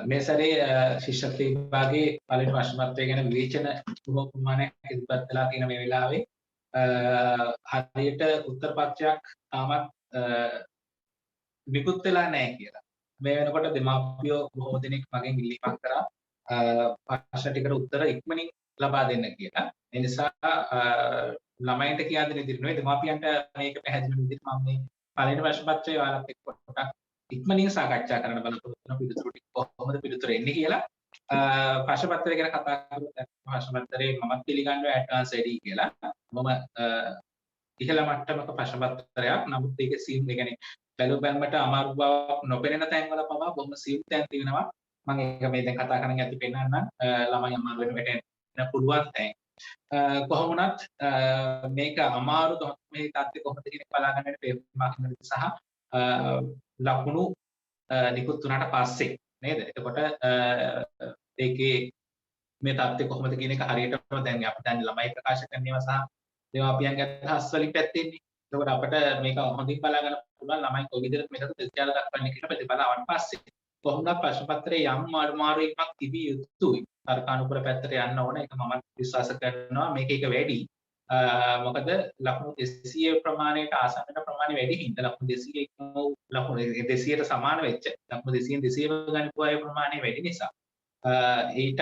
මේ සැරේ ශිෂ්‍යත්ව විභාගයේ පළවෙනි ප්‍රශ්න පත්‍රය ගැන විවේචන බොහෝ ප්‍රමාණයක් ඉදිරිපත් වෙලා තියෙන මේ වෙලාවේ හරියට උත්තර පත්‍රයක් තාමත් නිකුත් වෙලා නැහැ කියලා. මේ වෙනකොට දෙමාපියෝ බොහෝ දෙනෙක් මගෙන් ඉල්ලීමක් කරා ප්‍රශ්න ටිකට උත්තර ඉක්මනින් ලබා දෙන්න කියලා. ඒ නිසා ළමයින්ට කියා දෙන විදිහට නෙවෙයි දෙමාපියන්ට මේක පැහැදිලි විදිහට මම මේ පළවෙනි ප්‍රශ්න පත්‍රය ඔයාලත් එක්ක පොඩ්ඩක් ඉක්මනින් සාකච්ඡා කරන්න බලාපොරොත්තු වෙන පිළිතුරු ටික කොහොමද පිළිතුරු එන්නේ කියලා ප්‍රශ්න පත්‍රය ගැන කතා කරමු. ප්‍රශ්න පත්‍රයේ මම පිළිගන්නවා ඇඩ්වාන්ස් එඩි කියලා. මම ඉහළ මට්ටමක ප්‍රශ්න පත්‍රයක්. නමුත් ඒකේ සීම් ඒ කියන්නේ බැලු බැලමට අමාරු බවක් නොපෙනෙන තැන්වල පවා බොහොම සීම් තැන් තියෙනවා. මම ඒක මේ දැන් කතා කරන්න යති පෙන්නන්න ළමයි අමාරු වෙන වැටෙන්න පුළුවන් තැන්. කොහොම වුණත් මේක අමාරු මේ තත්ත්වය කොහොමද කියන එක බලා ගන්න පේපර් මාර්කින් සහ ලකුණු නිකුත් වුණාට පස්සේ නේද? එතකොට ඒකේ මේ தත්ත්වය කොහොමද කියන එක හරියටම දැන් අපි දැන් ළමයි ප්‍රකාශ කරනවා සහ දෙමාපියන්ගේ අදහස් වලින් පැත්තෙන්නේ. එතකොට අපිට මේක හොඳින් බලා ගන්න පුළුවන් ළමයි කොයි විදිහට මේකට ප්‍රතිචාර දක්වන්නේ කියලා ප්‍රතිඵල ආවන් පස්සේ. කොහොමද ප්‍රශ්න පත්‍රයේ යම් මාරුවීමක් තිබිය යුතුයි. තර්කානුකූල පැත්තට යන්න ඕන. ඒක මම විශ්වාස කරනවා මේක එක වැඩි. මොකද ලකුණු 200 ප්‍රමාණයට ආසන්න ප්‍රමාණය වැඩි හින්දා ලකුණු 200 ලකුණු 200ට සමාන වෙච්ච ලකුණු 200න් 200 ගණිත අය ප්‍රමාණය වැඩි නිසා ඊට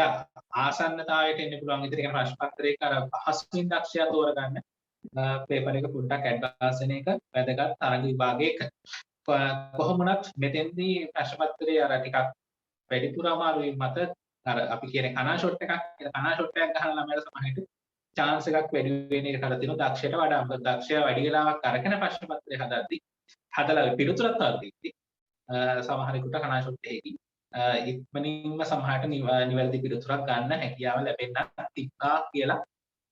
ආසන්නතාවයට එන්න පුළුවන් විදිහට කියන ප්‍රශ්න පත්‍රයක අර පහසුවෙන් දක්ෂයා තෝරගන්න පේපර් එක පොඩ්ඩක් ඇඩ්වාන්ස් වෙන එක වැදගත් තරඟ විභාගයක කොහොම වුණත් මෙතෙන්දී ප්‍රශ්න පත්‍රයේ අර ටිකක් වැඩිපුර අමාරුයි මත අර අපි කියන කනා ෂොට් එකක් කනා ෂොට් එකක් ගහන ළමයට සමහරවිට chance එකක් වැඩි වෙන එක කරලා තියෙනවා දක්ෂයට වඩා. මොකද දක්ෂයා වැඩි වෙලාවක් අරගෙන ප්‍රශ්න පත්‍රය හදලා පිළිතුරක් තාද්දී සමහරෙකුට කනා ෂොට් එකකින් ඉක්මනින්ම සමහරට නිවැරදි පිළිතුරක් ගන්න හැකියාව ලැබෙන්න තිබ්බා කියලා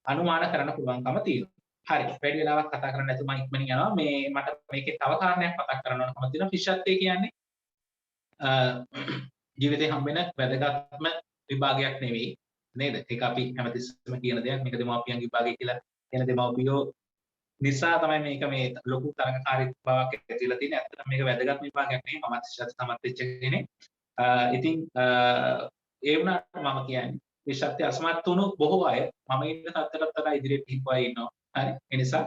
අනුමාන කරන්න පුළුවන්කම තියෙනවා. හරි. වැඩි වෙලාවක් කතා කරන්න නැතුව මම ඉක්මනින් යනවා. මේ මට මේකේ තව කාරණයක් මතක් කරන්න ඕනකම තියෙනවා. ශිෂ්‍යත්වය කියන්නේ ජීවිතේ හම්බෙන වැදගත්ම විභාගයක් නෙවෙයි. නේද? ඒක අපි හැමතිස්සෙම කියන දෙයක්. මේක දෙමාපියන්ගේ විභාගය කියලා කියන දෙමාපියෝ නිසා තමයි මේක මේ ලොකු තරඟකාරී බවක් ඇතිලා තියෙන්නේ. ඇත්තටම මේක වැදගත් විභාගයක් නෙවෙයි. මමත් ශිෂ්‍යත්ව සමත් වෙච්ච කෙනෙක්. ඉතින් ඒ වුණාට මම කියන්නේ ශිෂ්‍යත්වයේ අසමත් වුණු බොහෝ අය මම ඉන්න තත්ත්වයට වඩා ඉදිරියට ගිහින් අය ඉන්නවා. හරි. ඒ නිසා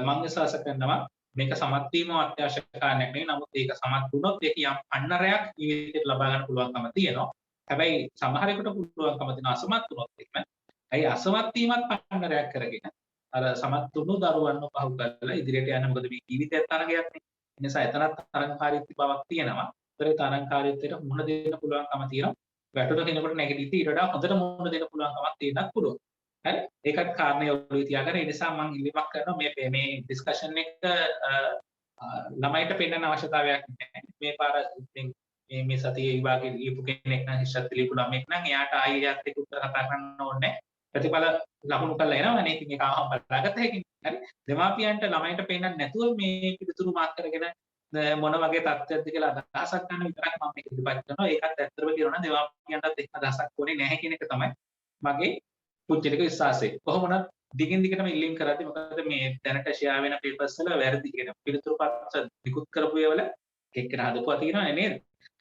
මම විශ්වාස කරනවා මේක සමත් වීම අත්‍යවශ්‍ය කාරණයක් නෙවෙයි. නමුත් ඒක සමත් වුණොත් ඒක යම් අන්නරයක් ජීවිතේට ලබා ගන්න පුළුවන්කම තියෙනවා. හැබැයි සමහරෙකුට පුළුවන්කම තියෙන අසමත් වුණොත් එහෙම. ඇයි අසමත් වීමත් පන්නරයක් කරගෙන අර සමත් වුණු දරුවන්ව පහු කරලා ඉදිරියට යන්න. මොකද මේ ජීවිතයත් තරගයක් නේ. ඒ නිසා එතනත් තරඟකාරීත්ව බවක් තියෙනවා. ඒතර තරඟකාරීත්වයට මුහුණ දෙන්න පුළුවන්කම තියෙනවා. වැටුණ කෙනෙකුට නැගිටිද්දි ඊට වඩා හොඳට මුහුණ දෙන්න පුළුවන්කමක් තියෙනත් පුළුවන්. හරි. ඒකත් කාරණේ ඔළුවේ තියාගන්න. ඒ නිසා මම ඉල්ලීමක් කරනවා මේ ඩිස්කෂන් එක ළමයිට පෙන්වන්න අවශ්‍යතාවයක් නැහැ. මේ පාර ඉතින් මේ සතියේ විභාගේ ලියපු කෙනෙක් නම් ශිෂ්‍යත්ව ලියපු ළමෙක් නම් එයාට ආයෙත් ඒක උත්තර කතා කරන්න ඕනේ නැහැ. ප්‍රතිඵල ලකුණු කරලා එනවනේ. ඉතින් ඒක ආවම බලාගත්ත හැකියි. හරි. දෙමාපියන්ට ළමයින්ට පෙන්නන්න නැතුව මේ පිළිතුරු මාක් කරගෙන මොන වගේ තත්ත්වයක්ද කියලා අදහසක් ගන්න විතරක් මම මේක ඉදිරිපත් කරනවා. ඒකත් ඇත්තටම කියනවා නම් දෙමාපියන්ටත් එක් අදහසක් ඕනේ නැහැ කියන එක තමයි මගේ පුංචිලක විශ්වාසය. කොහොම වුණත් දිගින් දිගටම ඉල්ලීම් කරද්දී මොකද මේ දැනට ෂෙයා වෙන පේපර්ස් වල වැරදි කියන පිළිතුරු පත්‍ර නිකුත් කරපු ඒවල එක්කෙනා හදපුවා තියෙනවනේ නේද?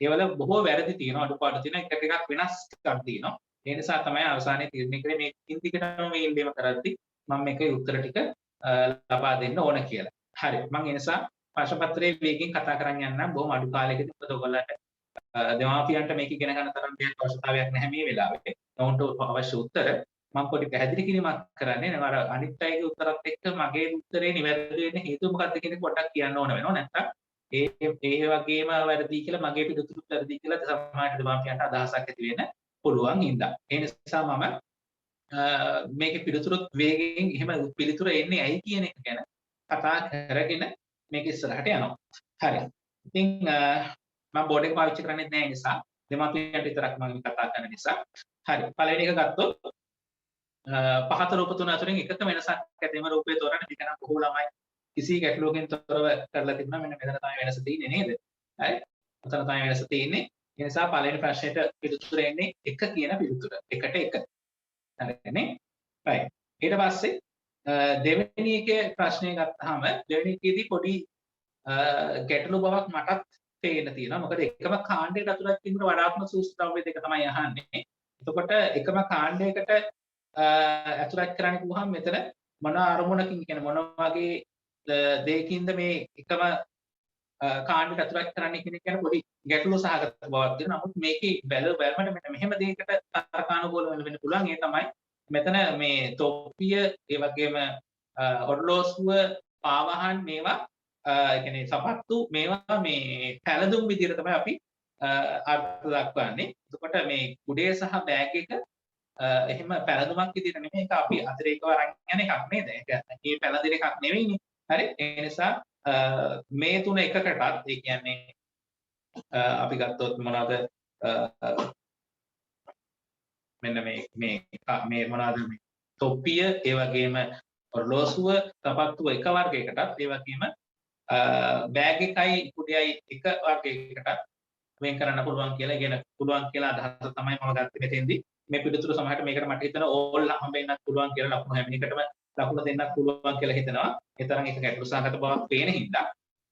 ඒවල බොහෝ වැරදි තියෙනවා, අඩුපාඩු තියෙනවා, එක ටිකක් වෙනස්කම් තියෙනවා. ඒ නිසා තමයි අවසානයේ තීරණය කරේ මේ දිගින් දිගටම මේ ඉල්ලීම කරද්දී මම මේකේ උත්තර ටික ලබා දෙන්න ඕන කියලා. හරි. මම ඒ නිසා ප්‍රශ්න පත්‍රයේ වේගෙන් කතා කරන්න යන්න බොහොම අඩු කාලයකදී මොකද ඔයගොල්ලන්ට දෙමාපියන්ට මේක ඉගෙන ගන්න තරම් දෙයක් අවශ්‍යතාවයක් නැහැ මේ වෙලාවේ. ඔවුන්ට අවශ්‍ය උත්තර මම පොඩි පැහැදිලි කිරීමක් කරන්නේ නේ. අර අනිත් අයගේ උත්තරත් එක්ක මගේ උත්තරේ නිවැරදි වෙන්න හේතුව මොකක්ද කියන එක පොඩ්ඩක් කියන්න ඕන වෙනවා. නැත්නම් ඒ වගේම වැරදි කියලා මගේ පිළිතුරු වැරදි කියලා සමහරවිට දෙමාපියන්ට අදහසක් ඇති වෙන්න පුළුවන් හින්දා. ඒ නිසා මම මේකේ පිළිතුරුත් වේගෙන් එහෙම පිළිතුර එන්නේ ඇයි කියන එක ගැන කතා කරගෙන මේක ඉස්සරහට යනවා. හරි. ඉතින් මම බෝඩ් එක පාවිච්චි කරන්නේ නැහැ නිසා දෙමාපියන්ට විතරක් මම කතා කරන නිසා. හරි. පළවෙනි එක ගත්තොත් පහත රූප තුන අතරින් එකක වෙනසක් ඇතිවීම රූපයේ තොරණ පිටන බොහෝ ළමයි කිසි ගැටලුවකින් තොරව කරලා තිබුණා. මෙන්න මෙතන තමයි වෙනස තියෙන්නේ නේද? හරි. මෙතන තමයි වෙනස තියෙන්නේ. ඒ නිසා පළවෙනි ප්‍රශ්නෙට පිළිතුර එන්නේ 1 කියන පිළිතුර. 1ට 1. හරිනේ? right. ඊට පස්සේ දෙවෙනි එකේ ප්‍රශ්නය ගත්තාම දෙවෙනි එකේදී පොඩි ගැටලු බවක් මටත් පේන්න තියෙනවා. මොකද එකම කාණ්ඩයකට ඇතුළත් වීමට වඩාත්ම සූක්ෂම ද්‍රව්‍ය දෙක තමයි අහන්නේ. එතකොට එකම කාණ්ඩයකට ඇතුළත් කරන්න කිව්වහම මෙතන මොන අරමුණකින් කියන්නේ මොන වගේ දෙයකින්ද මේ එකම කාණ්ඩයට ඇතුළත් කරන්න කියන පොඩි ගැටලු සහගත බවක් තියෙනවා. නමුත් මේකේ බැලුවමට මෙන්න මෙහෙම දෙයකට තර්කානුකූලව වෙන්න පුළුවන්. ඒ තමයි මෙතන මේ තොප්පිය ඒ වගේම ඔරලෝසුව පාවහන් මේවා ඒ කියන්නේ සපත්තු මේවා මේ පැලඳුම් විදිහට තමයි අපි අර්ථ දක්වන්නේ. එතකොට මේ කුඩේ සහ බෑග් එක එහෙම පැලඳුමක් විදිහට නෙමෙයි ඒක අපි අතිරේකව අරන් යන එකක් නේද? ඒක මේ පැලඳින එකක් නෙවෙයිනේ. හරි? ඒ නිසා මේ තුන එකකටත් ඒ කියන්නේ අපි ගත්තොත් මොනවාද මෙන්න මේ මොනවාද මේ තොප්පිය ඒ වගේම ඔරලෝසුව සපත්තුව එක වර්ගයකටත් ඒ වගේම බෑග් එකයි කුඩයයි එක වර්ගයකටත් වෙන් කරන්න පුළුවන් කියලා ඉගෙන පුළුවන් කියලා අදහස තමයි මම ගත්තේ මෙතෙන්දී. මේ පිළිතුරු සමහරට මේකට මට හිතෙනවා ඕල් හම්බෙන්නත් පුළුවන් කියලා ලකුණු හැම එකටම ලකුණු දෙන්නත් පුළුවන් කියලා හිතනවා. ඒ තරම් එක ගැටලු සහගත බවක් පේන හින්දා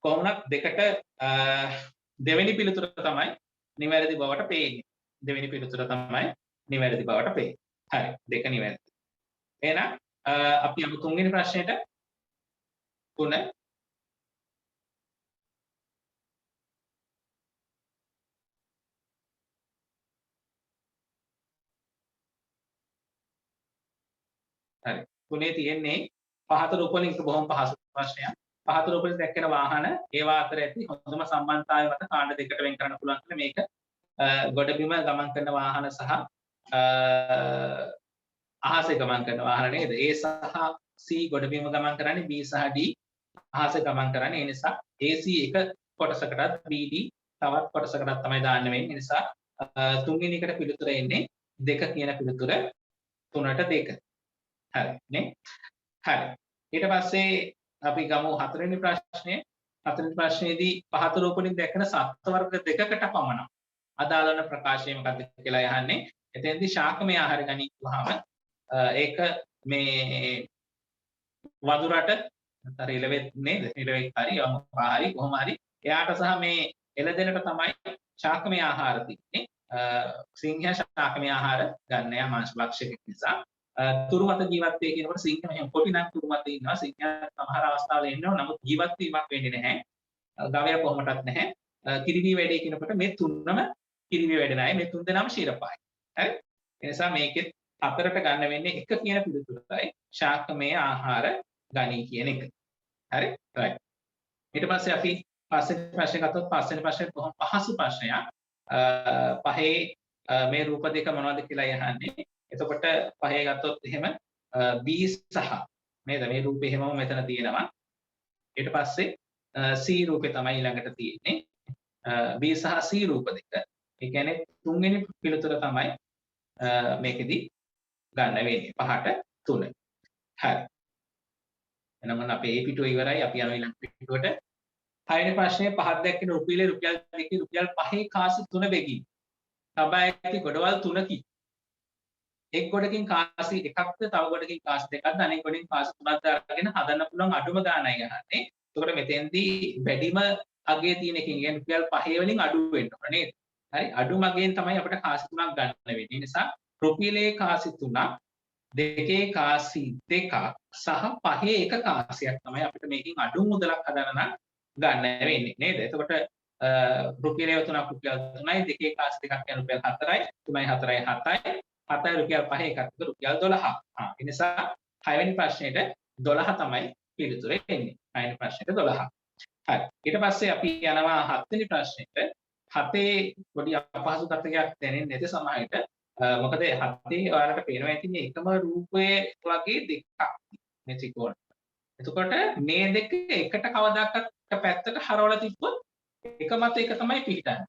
කොහොමවත් දෙකට දෙවෙනි පිළිතුර තමයි නිවැරදි බවට පේන්නේ. දෙවෙනි පිළිතුර තමයි නිවැරදි බවට පේන්නේ. හරි. දෙක නිවැරදි. එහෙනම් අපි යමු තුන්වෙනි ප්‍රශ්නෙට. 3 හරි. තුනේ තියෙන්නේ පහත රූප වලින් එක බොහොම පහසු ප්‍රශ්නයක්. පහත රූප වලින් දැක්කෙන වාහන ඒවා අතර ඇති හොඳම සම්බන්ධතාවය මත කාණ්ඩ දෙකට වෙන් කරන්න පුළුවන් කියලා මේක ගොඩබිම ගමන් කරන වාහන සහ අහසේ ගමන් කරන වාහන නේද? A සහ C ගොඩබිම ගමන් කරන්නේ, B සහ D අහසේ ගමන් කරන්නේ. ඒ නිසා AC එක කොටසකටත් BD තවත් කොටසකටත් තමයි දාන්න වෙන්නේ. ඒ නිසා තුන්වෙනි එකට පිළිතුර එන්නේ 2 කියන පිළිතුර 3ට 2. හරි නේ? හරි. ඊට පස්සේ අපි ගමු හතරවෙනි ප්‍රශ්නය. හතරවෙනි ප්‍රශ්නයේදී පහත රූප වලින් දැක්කන සත්ත්ව වර්ග දෙකකට පමණ අදාළ වන ප්‍රකාශය මොකක්ද කියලා යහන්නේ. එතෙන්දී ශාකමය ආහාර ගනිද්වාම ඒක මේ වඳුරට අර ඉලවෙත් නේද? ඉලවෙක් හරි යමු හරි කොහොම හරි එයාට සහ මේ එළදෙනට තමයි ශාකමය ආහාර තියෙන්නේ. සිංහයා ශාකමය ආහාර ගන්න යා මාංශ භක්ෂකෙක් නිසා. තුරු මත ජීවත් වේ කියනකොට සිංහයා මෙහෙම කොටි නම් තුරු මත ඉන්නවා. සිංහයා සමහර අවස්ථාවල ඉන්නවා. නමුත් ජීවත් වීමක් වෙන්නේ නැහැ. ගවයා කොහොමදත් නැහැ. කිරිවි වැඩේ කියනකොට මේ තුනම කිරිවි වැඩ නැහැ. මේ තුන් දෙනාම ශීරපයි. හරි? ඒ නිසා මේකෙත් හතරට ගන්න වෙන්නේ එක කියන පිළිතුරයි ශාකමය ආහාර ගනී කියන එක. හරි? right. ඊට පස්සේ අපි පස්වෙනි ප්‍රශ්නේ ගත්තොත් පස්වෙනි ප්‍රශ්නේ කොහොම පහසු ප්‍රශ්නයක්. පහේ මේ රූප දෙක මොනවද කියලා යහන්නේ. එතකොට පහේ ගත්තොත් එහෙම B සහ නේද? මේ රූපේ හැමෝම මෙතන තියෙනවා. ඊට පස්සේ C රූපේ තමයි ඊළඟට තියෙන්නේ. B සහ C රූප දෙක. ඒ කියන්නේ තුන්වෙනි පිළිතුර තමයි මේකෙදි ගන්න වෙන්නේ 5ට 3. හරි. එහෙනම් අපේ ඒ පිටුව ඉවරයි. අපි යනවා ඊළඟ පිටුවට. 6 වෙනි ප්‍රශ්නේ පහක් දැක්කේ රුපියලේ රුපියල් 2 රුපියල් 5 කාසි 3 බෙගින්. තබා ඇති ගොඩවල් 3කි. එක් ගොඩකින් කාසි එකක්ද තව ගොඩකින් කාසි දෙකක්ද අනෙක් ගොඩකින් කාසි 3ක්ද අරගෙන හදන්න පුළුවන් අඩුම ගාණයි යහන්නේ. එතකොට මෙතෙන්දී වැඩිම අගය තියෙන එකකින් කියන්නේ රුපියල් 5 වලින් අඩු වෙන්න ඕන නේද? හරි අඩුම අගයෙන් තමයි අපිට කාසි 3ක් ගන්න වෙන්නේ. ඒ නිසා රුපියලේ කාසි 3ක් දෙකේ කාසි 2ක් සහ 5 එක කාසියක් තමයි අපිට මේකෙන් අඩු මුදලක් හදන්න නම් ගන්න වෙන්නේ නේද? එතකොට රුපියලේ 3ක් රුපියල් 3යි දෙකේ කාසි 2ක් කියන රුපියල් 4යි 3යි 4යි 7යි 7යි රුපියල් 5 එකක් රුපියල් 12ක්. ඒ නිසා 6 වෙනි ප්‍රශ්නෙට 12 තමයි පිළිතුර එන්නේ. 6 වෙනි ප්‍රශ්නෙට 12. හරි. ඊට පස්සේ අපි යනවා 7 වෙනි ප්‍රශ්නෙට. 7 පොඩි අපහසු තත්ත්වයක් දැනෙන්නේ නැති සමහරට. මොකද 7 ඔයාලට පේනවා ඇතිනේ එකම රූපයේ වගේ දෙකක් මේ ත්‍රිකෝණ. එතකොට මේ දෙක එකට කවදාකවත් පැත්තට හරවලා තිබ්බොත් එක මත එක තමයි පිටන්නේ.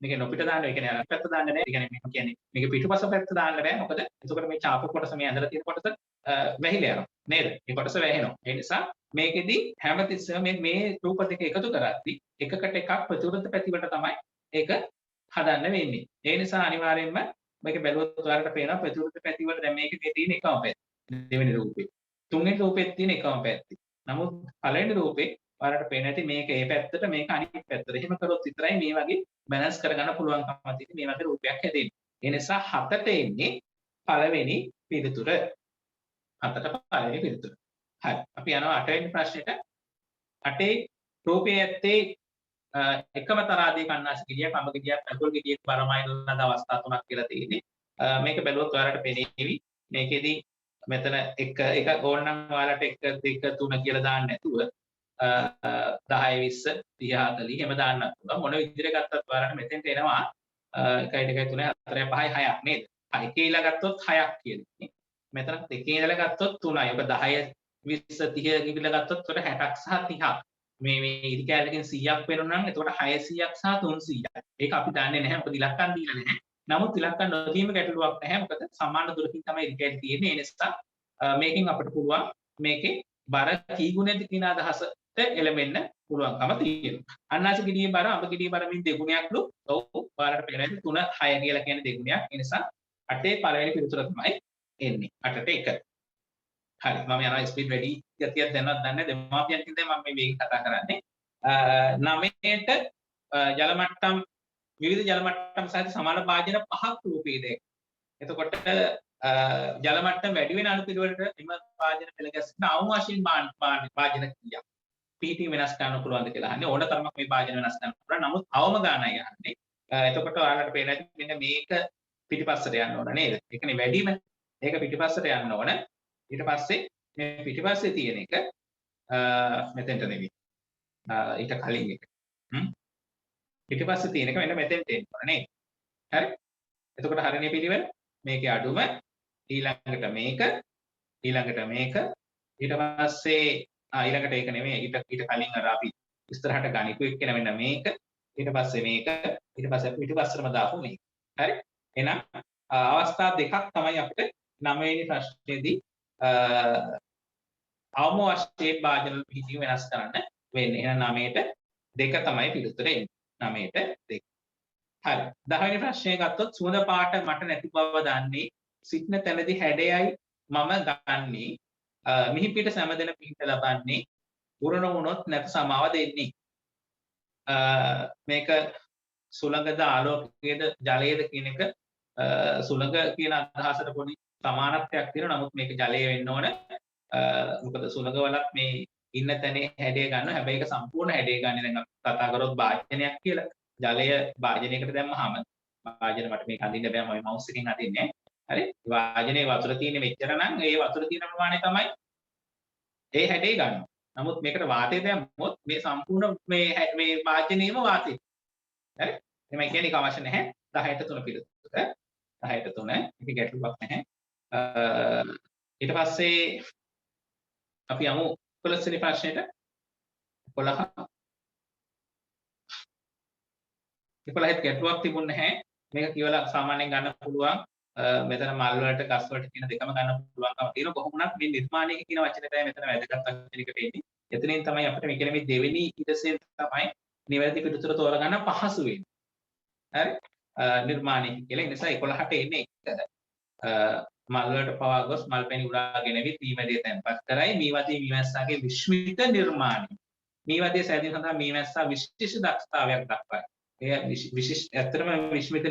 මේක නොපිට දාන්න ඒ කියන්නේ අර පැත්ත දාන්න නෑ. ඒ කියන්නේ මේක කියන්නේ මේක පිටුපස පැත්ත දාන්න බෑ. මොකද එතකොට මේ චාප කොටස මේ ඇඳලා තියෙන කොටස වැහිලා යනවා. නේද? මේ කොටස වැහෙනවා. ඒ නිසා මේකෙදි හැමතිස්සෙම මේ රූප දෙක එකතු කරද්දී එකකට එකක් ප්‍රතිවිරුද්ධ පැතිවලට තමයි ඒක හදන්න වෙන්නේ. ඒ නිසා අනිවාර්යයෙන්ම මේක බැලුවොත් ඔයාලට පේනවා ප්‍රතිවිරුද්ධ පැති වල දැන් මේකේ තියෙන එකම පැත්ත. දෙවෙනි රූපේ. තුන්වෙනි රූපෙත් තියෙන එකම පැත්ත. නමුත් පළවෙනි රූපේ ඔයාලට පේන ඇති මේක ඒ පැත්තට මේක අනිත් පැත්තට. එහෙම කරොත් විතරයි මේ වගේ බැලන්ස් කරගන්න පුළුවන්කම තියෙන්නේ මේ වගේ රූපයක් හැදෙන්නේ. ඒ නිසා 7ට එන්නේ පළවෙනි පිළිතුර. 7ට පළවෙනි පිළිතුර. හරි. අපි යනවා 8 වෙනි ප්‍රශ්නෙට. 8 රූපයේ ඇත්තේ එකම තරාදිය කන්නාසි ගෙඩියක්, අඹ ගෙඩියක්, ඇපල් ගෙඩියක් බරමයි ලද අවස්ථා තුනක් කියලා තියෙන්නේ. මේක බැලුවොත් ඔයාලට පේනේවි. මේකෙදි මෙතන එක ඕනනම් ඔයාලට 1 2 3 කියලා දාන්න නැතුව 10 20 30 40 එහෙම දාන්නත් පුළුවන්. මොන විදිහට ගත්තත් ඔයාලට මෙතෙන්ට එනවා 1 2 3 4 5 6ක් නේද? එකේ ඉලා ගත්තොත් 6ක් කියන්නේ. මෙතන දෙකේ ඉඳලා ගත්තොත් 3යි. ඔක 10 20 30 කියලා ගත්තොත් උඩ 60ක් සහ 30ක්. මේ ඉරි කැලකින් 100ක් වෙනවා නම් එතකොට 600ක් සහ 300ක්. ඒක අපි දන්නේ නැහැ. මොකද ඉලක්කම් දීලා නැහැ. නමුත් ඉලක්කම් නොදීම ගැටලුවක් නැහැ. මොකද සමාන දුරකින් තමයි ඉරි කැලි තියෙන්නේ. ඒ නිසා මේකෙන් අපිට පුළුවන් මේකේ බර කී ගුණයක්ද කියන අදහසට එළඹෙන්න පුළුවන්කම තියෙනවා. අන්නාසි ගෙඩියේ බර අඹ ගෙඩියේ බර මින් දෙගුණයක්ලු. ඔව් ඔයාලට පේනවා 3 6 කියලා කියන්නේ දෙගුණයක්. ඒ නිසා 8 පළවෙනි පිළිතුර තමයි එන්නේ. 8ට 1. හරි මම යනවා ස්පීඩ් වැඩි ගතියක් දැනවත් දන්නේ දෙමාපියන් කිව්ද මම මේ වේග කතා කරන්නේ 9ට ජල මට්ටම් විවිධ ජල මට්ටම් සහිත සමාන භාජන 5ක් රූපීද එතකොට ජල මට්ටම් වැඩි වෙන අනුපිළිවෙලට එම භාජන පෙළ ගැසෙන අවම වශයෙන් භාජන කීයක් පිහිටි වෙනස් කරන්න පුළුවන්ද කියලා අහන්නේ ඕන තරමක් මේ භාජන වෙනස් කරන්න පුළුවන් නමුත් අවම ගානයි අහන්නේ එතකොට ඔයාලට පේන ඇති මෙන්න මේක පිටිපස්සට යන්න ඕන නේද ඒකනේ වැඩිම ඒක පිටිපස්සට යන්න ඕන ඊට පස්සේ මේ පිටිපස්සේ තියෙන එක මෙතෙන්ට නෙවෙයි ඊට කලින් එක පිටිපස්සේ තියෙන එක මෙන්න මෙතෙන්ට එන්න ඕන නේද හරි එතකොට හරිනේ පිළිවෙල මේකේ අඩුම ඊළඟට මේක ඊට පස්සේ ඊළඟට ඒක නෙමෙයි ඊට කලින් අර අපි ඉස්සරහට ගණිතු එක්කන මෙන්න මේක ඊට පස්සේ මේක ඊට පස්සේ පිටිපස්සටම දාපු මේක හරි එහෙනම් අවස්ථා දෙකක් තමයි අපිට 9 වෙනි ප්‍රශ්නේදී අවම වශයෙන් භාජන පිහිටීම වෙනස් කරන්න වෙන්නේ. එහෙනම් 9ට 2 තමයි පිළිතුර එන්නේ. 9ට 2. හරි. 10 වෙනි ප්‍රශ්නය ගත්තොත් සුවඳ පාට මට නැති බව දන්නේ සිටන තැනදී හැඩයයි මම ගන්නේ මිහි පිට සෑමදෙන පිහිට ලබන්නේ උරණ වුණොත් නැත සමාව දෙන්නේ. මේක සුළඟද ආලෝකයේද ජලයේද කියන එක සුළඟ කියන අදහසට පොඩි සමානත්වයක් තියෙනවා. නමුත් මේක ජලය වෙන්න ඕන. මොකද සුළඟ වලත් මේ ඉන්න තැනේ හැඩය ගන්නවා. හැබැයි ඒක සම්පූර්ණ හැඩය ගන්න දැන් අපි කතා කරොත් භාජනයක් කියලා. ජලය භාජනයකට දැම්මහම භාජන මට මේක අඳින්න බෑ මම මවුස් එකෙන් අදින්නේ. හරි? වාජනේ වතුර තියෙන්නේ මෙච්චර නම් ඒ වතුර තියෙන ප්‍රමාණය තමයි ඒ හැඩේ ගන්නවා. නමුත් මේකට වාතය දැම්මොත් මේ සම්පූර්ණ මේ වාජනේම වාතය. හරි? එමය කියන්නේ ඒක අවශ්‍ය නැහැ. 10ට 3 පිළිතුර. 10ට 3 මේක ගැටලුවක් නැහැ. ඊට පස්සේ අපි යමු 11 වෙනි ප්‍රශ්නෙට 11ත් ගැටලුවක් තිබුණ නැහැ. මේක කියවලා සාමාන්‍යයෙන් ගන්න පුළුවන්. මෙතන මල් වලට ගස් වලට කියන දෙකම ගන්න පුළුවන්කම තියෙනවා. කොහොම වුණත් මේ නිර්මාණයක කියන වචනේ තමයි මෙතන වැදගත් වචනයකට එන්නේ. එතනින් තමයි අපිට මේ කියන්නේ මේ දෙවෙනි ඊටසෙන් තමයි නිවැරදි පිටුතර තෝරගන්න පහසු වෙන්නේ. හරි? නිර්මාණයක කියලා. ඒ නිසා 11ට එන්නේ මල් වලට පවා ගොස් මල් පැණි උරාගෙන විත් මීමැදිය තැන්පත් කරයි මීවදී මීමැස්සාගේ විශ්මිත නිර්මාණය. මීවදී සෑදීම සඳහා මීමැස්සා විශේෂ දක්ෂතාවයක් දක්වයි. ඒ විශේෂ ඇත්තටම විශ්මිත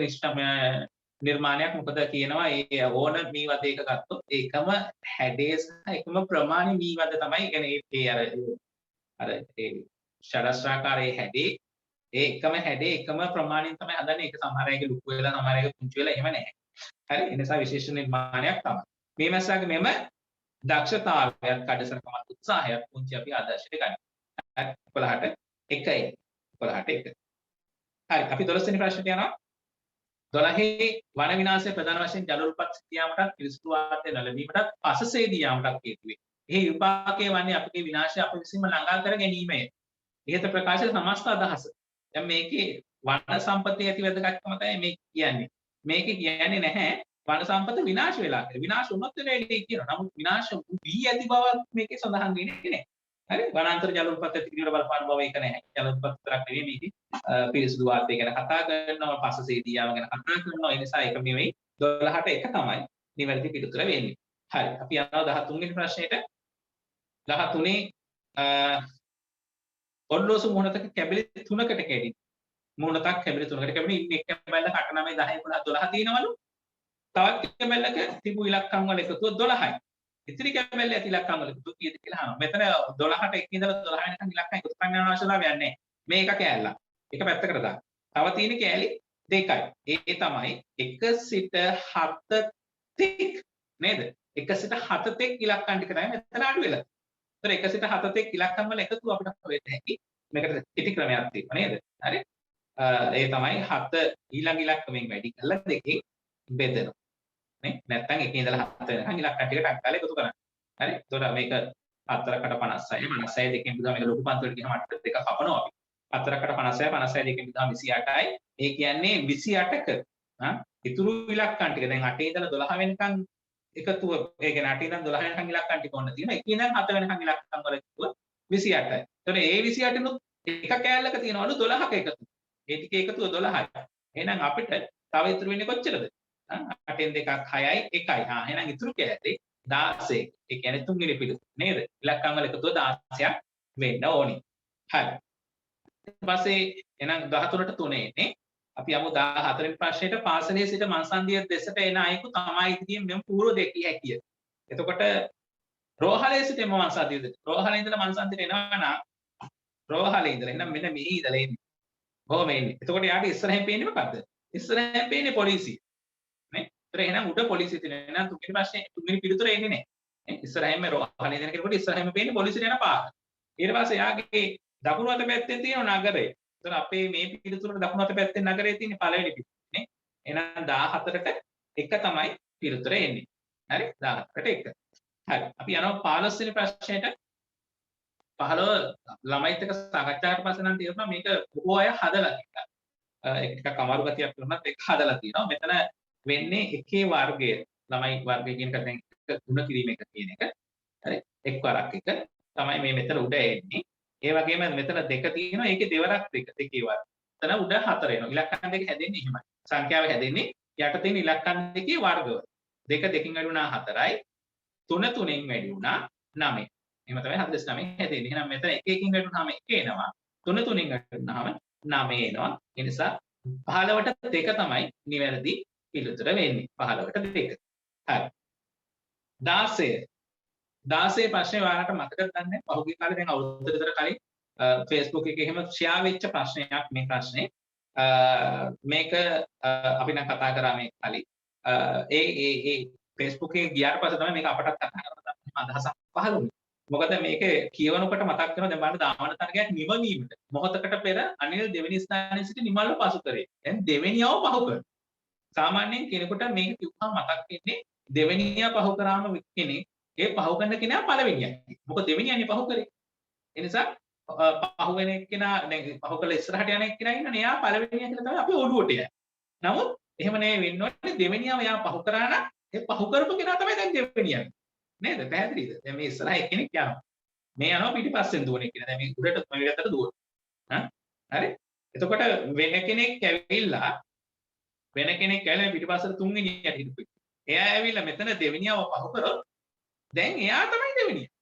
නිර්මාණයක් මොකද කියනවා ඒ ඕන මීවදයක ගත්තොත් ඒකම හැඩේ සහ එකම ප්‍රමාණය මීවද තමයි කියන්නේ ඒ අර ඒ ෂඩස්ත්‍රාකාරයේ හැඩේ ඒ එකම හැඩේ එකම ප්‍රමාණයෙන් තමයි හදන්නේ. ඒක සමහර අයගේ ලොකු වෙලා සමහර අයගේ පුංචි වෙලා එහෙම නැහැ. හරි ඒ නිසා විශේෂ නිර්මාණයක් තමයි. මේ මැස්සාගේ මෙම දක්ෂතාවයත් කඩසරකමත් උත්සාහයක් පුංචි අපි ආදර්ශයට ගන්න. 11ට 1යි. 11ට 1. හරි අපි 12 වෙනි ප්‍රශ්නට යනවා. 12 වන විනාශය ප්‍රධාන වශයෙන් ජල උල්පත් සිටියාමටත් පිරිසිදු වාතය නොලැබීමටත් පසසේදී යාමටත් හේතු වේ. එහි විපාකයේ වන්නේ අපගේ විනාශය අප විසින්ම ළඟා කර ගැනීමය. ඉහත ප්‍රකාශ සමස්ත අදහස. දැන් මේකේ වන සම්පතේ ඇති වැදගත්කම තමයි මේ කියන්නේ. මේකේ කියන්නේ නැහැ වන සම්පත විනාශ වෙලා කියලා. විනාශ වුණොත් වෙන්නේ කියනවා. නමුත් විනාශ වී ඇති බව මේකේ සඳහන් වෙන්නේ නැහැ. හරි වනාන්තර ජල උත්පත්ති ඇති කිරීමට බලපාන බව ඒක නැහැ. ජල උත්පත්ති විතරක් නෙවෙයි මේකේ පිරිසුදු වාතය ගැන කතා කරනවා, පසසේදියාව ගැන කතා කරනවා. ඒ නිසා ඒක නෙවෙයි 12ට එක තමයි නිවැරදි පිළිතුර වෙන්නේ. හරි. අපි යනවා 13 වෙනි ප්‍රශ්නෙට. 13 ඔඩ්ලෝසු මුහුණතක කැබලි 3කට කැඩි. මුහුණතක් කැබලි 3කට කැඩි ඉන්නේ එක් කැබල්ල 8 9 10 11 12 තියෙනවලු. තවත් කැබල්ලක තිබු ඉලක්කම් වල එකතුව 12යි. ඉතිරි කැබල්ල ඇති ඉලක්කම් වල එකතුව කීයද කියලා අහනවා. මෙතන 12ට 1 ඉඳලා 12 වෙනකන් ඉලක්කම් එකතු කරන්න යන අවශ්‍යතාවයක් නැහැ. මේක කෑල්ලක්. ඒක පැත්තකට දාන්න. තව තියෙන කෑලි දෙකයි. ඒ තමයි 1 සිට 7 තෙක් නේද? 1 සිට 7 තෙක් ඉලක්කම් ටික තමයි මෙතන අඩු වෙලා. ඒතර 1 සිට 7 තෙක් ඉලක්කම් වල එකතුව අපිට වෙන්න හැකි. මේකට කෙටි ක්‍රමයක් තියෙනවා නේද? හරි. ඒ තමයි 7 ඊළඟ ඉලක්කමෙන් වැඩි කරලා දෙකෙන් බෙදෙනවා. නේ? නැත්නම් 1 ඉඳලා 7 වෙනකන් ඉලක්කම් ටික ටක් ගාලා එකතු කරන්න. හරි. ඒතර මේක 4කට 56 56 දෙකෙන් බෙදුවා මේක ලොකු පන්තිවලට ගියාම 8 දෙක කපනවා අපි. 4කට 56 56 දෙකෙන් බෙදුවා 28යි. ඒ කියන්නේ 28ක ඉතුරු ඉලක්කම් ටික දැන් 8 ඉඳලා 12 වෙනකන් එකතුව ඒ කියන්නේ 8 ඉඳන් 12 වෙනකන් ඉලක්කම් ටික ඔන්න තියෙනවා. 1 ඉඳන් 7 වෙනකන් ඉලක්කම් වල එකතුව 28යි. එතකොට ඒ 28 නුත් එක කෑල්ලක තියෙනවලු 12ක එකතු. ඒ ටික එකතුව 12යි. එහෙනම් අපිට තව ඉතුරු වෙන්නේ කොච්චරද? 8න් 2ක් 6යි 1යි. එහෙනම් ඉතුරු කෑල්ලේ 16. ඒ කියන්නේ තුන්වෙනි පිළිතුර නේද? ඉලක්කම් වල එකතුව 16ක් වෙන්න ඕනි. හරි. ඊට පස්සේ එහෙනම් 13ට 3 එන්නේ. අපි යමු 14 වෙනි ප්‍රශ්නෙට පාසලේ සිට මන්සන්දිය දෙසට එන අයෙකු තමයි ඉදිරියෙන් මෙම පූර්ව දෙකිය හැකිය. එතකොට රෝහලේ සිට එම මන්සන්දිය දෙස. රෝහලේ ඉඳලා මන්සන්දියට එනවා නම් රෝහලේ ඉඳලා එහෙනම් මෙන්න මේ ඉඳලා එන්නේ. කොහොම එන්නේ? එතකොට යාට ඉස්සරහින් පේන්නේ මොකද්ද? ඉස්සරහින් පේන්නේ පොලිසිය. නේ? ඒතර එහෙනම් උඩ පොලිසිය තියෙනවා. එහෙනම් තුන්වෙනි ප්‍රශ්නේ තුන්වෙනි පිළිතුර එන්නේ නැහැ. නේ? ඉස්සරහින්ම රෝහලේ ඉඳන කෙනෙකුට ඉස්සරහින්ම පේන්නේ පොලිසියට යන පාර. ඊට පස්සේ යාගේ දකුණු අත පැත්තෙන් තියෙන නගරය. එතන අපේ මේ පිළිතුරේ දකුණු අත පැත්තෙන් නගරයේ තියෙන පළවෙනි පිළිතුර නේ. එහෙනම් 14ට 1 තමයි පිළිතුර එන්නේ. හරි? 14ට 1. හරි. අපි යනවා 15 වෙනි ප්‍රශ්නෙට. 15 ළමයිත් එක්ක සාකච්ඡාවට පස්සේ නම් තේරුණා මේක බොහෝ අය හදලා තියෙනවා. ඒක ටිකක් අමාරු ගතියක් වුණත් ඒක හදලා තියෙනවා. මෙතන වෙන්නේ එකේ වර්ගය. ළමයි වර්ගය කියන එක දැන් තුන කිරීම එක කියන එක. හරි? එක් වරක් එක තමයි මේ මෙතන උඩ එන්නේ. ඒ වගේම මෙතන දෙක තියෙනවා. ඒකේ දෙවරක් දෙකේ වර්ග. එතන උඩ 4 එනවා. ඉලක්කම් දෙක හැදෙන්නේ එහෙමයි. සංඛ්‍යාව හැදෙන්නේ යට තියෙන ඉලක්කම් දෙකේ වර්ගවල. දෙක දෙකෙන් වැඩි වුණා 4යි. 3 3න් වැඩි වුණා 9යි. එහෙම තමයි 49 හැදෙන්නේ. එහෙනම් මෙතන 1 1කින් වැඩි වුණාම 1 එනවා. 3 3න් වැඩි වුණාම 9 එනවා. ඒ නිසා 15ට 2 තමයි නිවැරදි පිළිතුර වෙන්නේ. 15ට 2. හරි. 16 16 ප්‍රශ්නේ ඔයාලට මතකද දන්නේ පහුගිය කාලේ දැන් අවුරුද්දකට විතර කලින් Facebook එකේ එහෙම ෂෙයා වෙච්ච ප්‍රශ්නයක් මේ ප්‍රශ්නේ මේක අපි නම් කතා කරා මේ කලින් ඒ Facebook එකේ ගියාට පස්සේ තමයි මේක අපටත් කතා කරන්න අදහසක් පහළ වුණේ. මොකද මේක කියවනකොට මතක් වෙනවා දැන් බලන්න දාවන තරගයක් නිමවීමට මොහොතකට පෙර අනිල් දෙවෙනි ස්ථානයේ සිට නිමල්ව පසු කරේ. දැන් දෙවෙනියව පහු කරනවා. සාමාන්‍යයෙන් කෙනෙකුට මේක කිව්වම මතක් වෙන්නේ දෙවෙනියා පහු කරාම කෙනෙක් ඒ පහු කරන කෙනා පළවෙනියයි. මොකද දෙවෙනියනේ පහු කරේ. ඒ නිසා පහු වෙන කෙනා දැන් පහු කරලා ඉස්සරහට යන කෙනා ඉන්නනේ එයා පළවෙනියා කියලා තමයි අපි ඔළුවට යන්නේ. නමුත් එහෙම නෙවෙයි වෙන්න ඕනේ දෙවෙනියාව එයා පහු කරා නම් ඒ පහු කරපු කෙනා තමයි දැන් දෙවෙනියා. නේද? පැහැදිලිද? දැන් මේ ඉස්සරහ එක්කෙනෙක් යනවා. මේ යනවා පිටිපස්සෙන් දුවන එක්කෙනා. දැන් මේ උඩට මේ පැත්තට දුවනවා. හරි? එතකොට වෙන කෙනෙක් ඇවිල්ලා පිටිපස්සට තුන්වෙනියට හිටපු. එයා ඇවිල්ලා මෙතන දෙවෙනියව පහු කරොත් දැන් එයා තමයි දෙවෙනියා.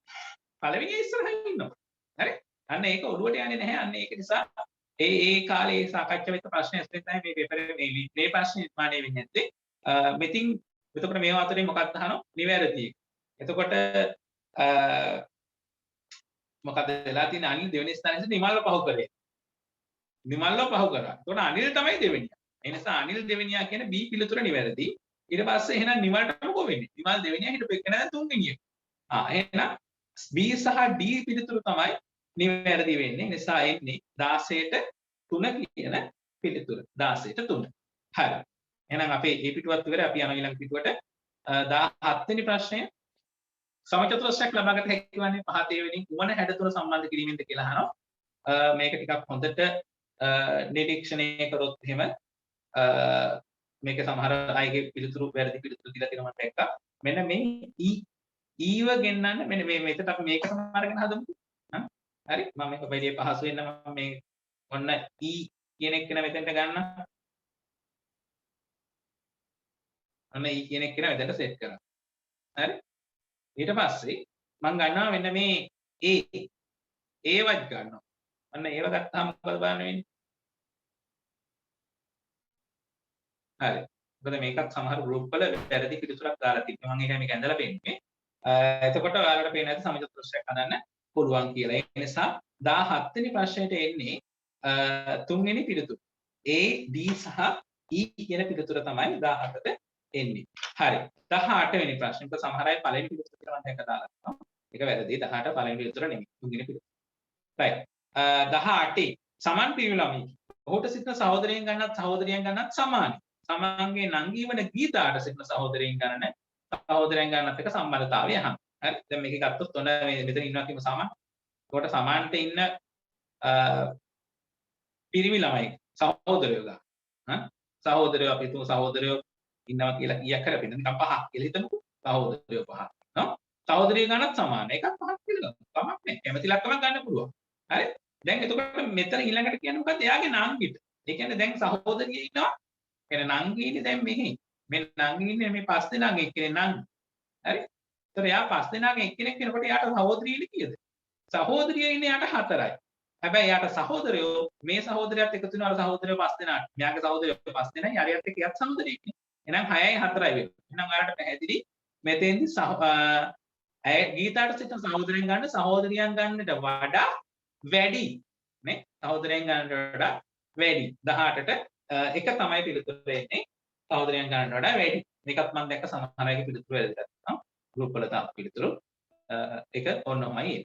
පළවෙනියා ඉස්සරහින් ඉන්නවා. හරි? අන්න ඒක ඔළුවට යන්නේ නැහැ. අන්න ඒක නිසා ඒ කාලේ සාකච්ඡා වෙච්ච ප්‍රශ්නේ ඇස්තෙන් තමයි මේ පේපරේ මේ ප්‍රශ්නේ නිර්මාණය වෙන්නේ නැත්තේ. මෙතින් එතකොට මේවා අතරින් මොකක්ද අහනවා? නිවැරදි. එතකොට මොකද වෙලා තියෙන්නේ අනිල් දෙවෙනි ස්ථානයේ ඉඳන් නිමල්ව පහු කරේ. නිමල්ව පහු කරා. එතකොට අනිල් තමයි දෙවෙනියා. ඒ නිසා අනිල් දෙවෙනියා කියන B පිළිතුර නිවැරදි. ඊට පස්සේ එහෙනම් නිමල්ට මොකෝ වෙන්නේ? නිමල් දෙවෙනියා හිටපු එක නේද තුන්වෙනිය. එහෙනම් B සහ D පිළිතුරු තමයි නිවැරදි වෙන්නේ. නිසා එන්නේ 16ට 3 කියන පිළිතුර. 16ට 3. හරි. එහෙනම් අපේ මේ පිටුවත් ඉවරයි. අපි යනවා ඊළඟ පිටුවට. 17 වෙනි ප්‍රශ්නය සමචතුරස්‍රයක් ලබාගත හැකි වන්නේ පහත වෙනින් කුමන හැඩතුන සම්බන්ධ කිරීමෙන්ද කියලා අහනවා. මේක ටිකක් හොඳට නිරීක්ෂණය කරොත් එහෙම මේක සමහර අයගේ පිළිතුරු වැරදි පිළිතුරු දීලා තියෙනවා මම දැක්කා. මෙන්න මේ ඊව ගෙන්නන්න මෙන්න මේ මෙතන අපි මේකටම අරගෙන හදමුකෝ. හරි මම මේක වැඩි පහසු වෙන්න මම මේ ඔන්න E කියන එක මෙතෙන්ට ගන්න. ඔන්න E කියන එක මෙතෙන්ට සෙට් කරනවා. හරි ඊට පස්සේ මම ගන්නවා මෙන්න මේ ඒවත් ගන්නවා. අන්න ඒව ගත්තාම මොකද බලන්න වෙන්නේ? හරි. මොකද මේකත් සමහර ගෲප් වල වැරදි පිළිතුරක් දාලා තිබෙනවා. මම ඒකයි මේක ඇඳලා පෙන්නන්නේ. එතකොට ඔයාලට පේන්නේ නැති සමිත ප්‍රශ්නයක් හදන්න පුළුවන් කියලා. ඒ නිසා 17 වෙනි ප්‍රශ්නෙට එන්නේ තුන්වෙනි පිළිතුර. A, D සහ E කියන පිළිතුර තමයි 17ට එන්නේ. හරි. 18 වෙනි ප්‍රශ්නේ. ඒක සමහර අය පළවෙනි පිළිතුර කියලා මම දැක දාලා තියෙනවා. ඒක වැරදි. 18 පළවෙනි පිළිතුර නෙමෙයි. තුන්වෙනි පිළිතුර. right. 18 සමන් පිරිමි ළමයි. ඔහුට සිටින සහෝදරයන් ගන්නත් සහෝදරියන් ගන්නත් සමානයි. සමන්ගේ නංගී වන ගීතාට සිටින සහෝදරයන් ගණන සහෝදරයන් ගන්නත් එක්ක සම්බන්ධතාවය අහන්න. හරි. දැන් මේක ගත්තොත් ඔන්න මෙතන ඉන්නවා කියමු සමන්. ඒකට සමන්ට ඉන්න පිරිමි ළමයි සහෝදරයෝ ගන්න. සහෝදරයෝ අපි තුමු සහෝදරයෝ ඉන්නවා කියලා කීයක් කරපින්න නිකන් පහක් කියලා හිතමුකෝ. සහෝදරයෝ පහක්. නෝ සහෝදරිය ගන්නත් සමානයි. ඒකත් පහක් කියලා ගන්න. කමක් නැහැ. කැමති ලක්කමක් ගන්න පුළුවන්. හරි. දැන් එතකොට මෙතන ඊළඟට කියන්නේ මොකද්ද? එයාගේ නංගිට. ඒ කියන්නේ දැන් සහෝදරිය ඉන්නවා. කියන්නේ නංගිනේ දැන් මෙහි. මේ නංගි ඉන්නේ මේ 5 දෙනාගේ එක්කෙනෙක් නංගි. හරි. ඒතර එයා 5 දෙනාගේ එක්කෙනෙක් වෙනකොට එයාට සහෝදරියනේ කීයද? සහෝදරිය ඉන්නේ යාට 4යි. හැබැයි යාට සහෝදරයෝ මේ සහෝදරයත් එකතු වෙනවා අර සහෝදරයෝ 5 දෙනාට. මෙයාගේ සහෝදරයෝ 5 දෙනයි අරයත් එක්ක එයත් සහෝදරයෙක් නේ. එහෙනම් 6යි 4යි වෙනවා. එහෙනම් ඔයාලට පැහැදිලි මෙතෙන්දි ඇය ගීතාට සිටින සහෝදරයන් ගන්න සහෝදරියන් ගන්නට වඩා වැඩි නේ සහෝදරයන් ගන්නට වඩා වැඩි 18ට එක තමයි පිළිතුර එන්නේ සහෝදරයන් ගන්නට වඩා වැඩි මේකත් මම දැක්ක සමහර අයගේ පිළිතුර වැරදිලා තියෙනවා ගෲප් වල තාම පිළිතුරු එක ඕනමයි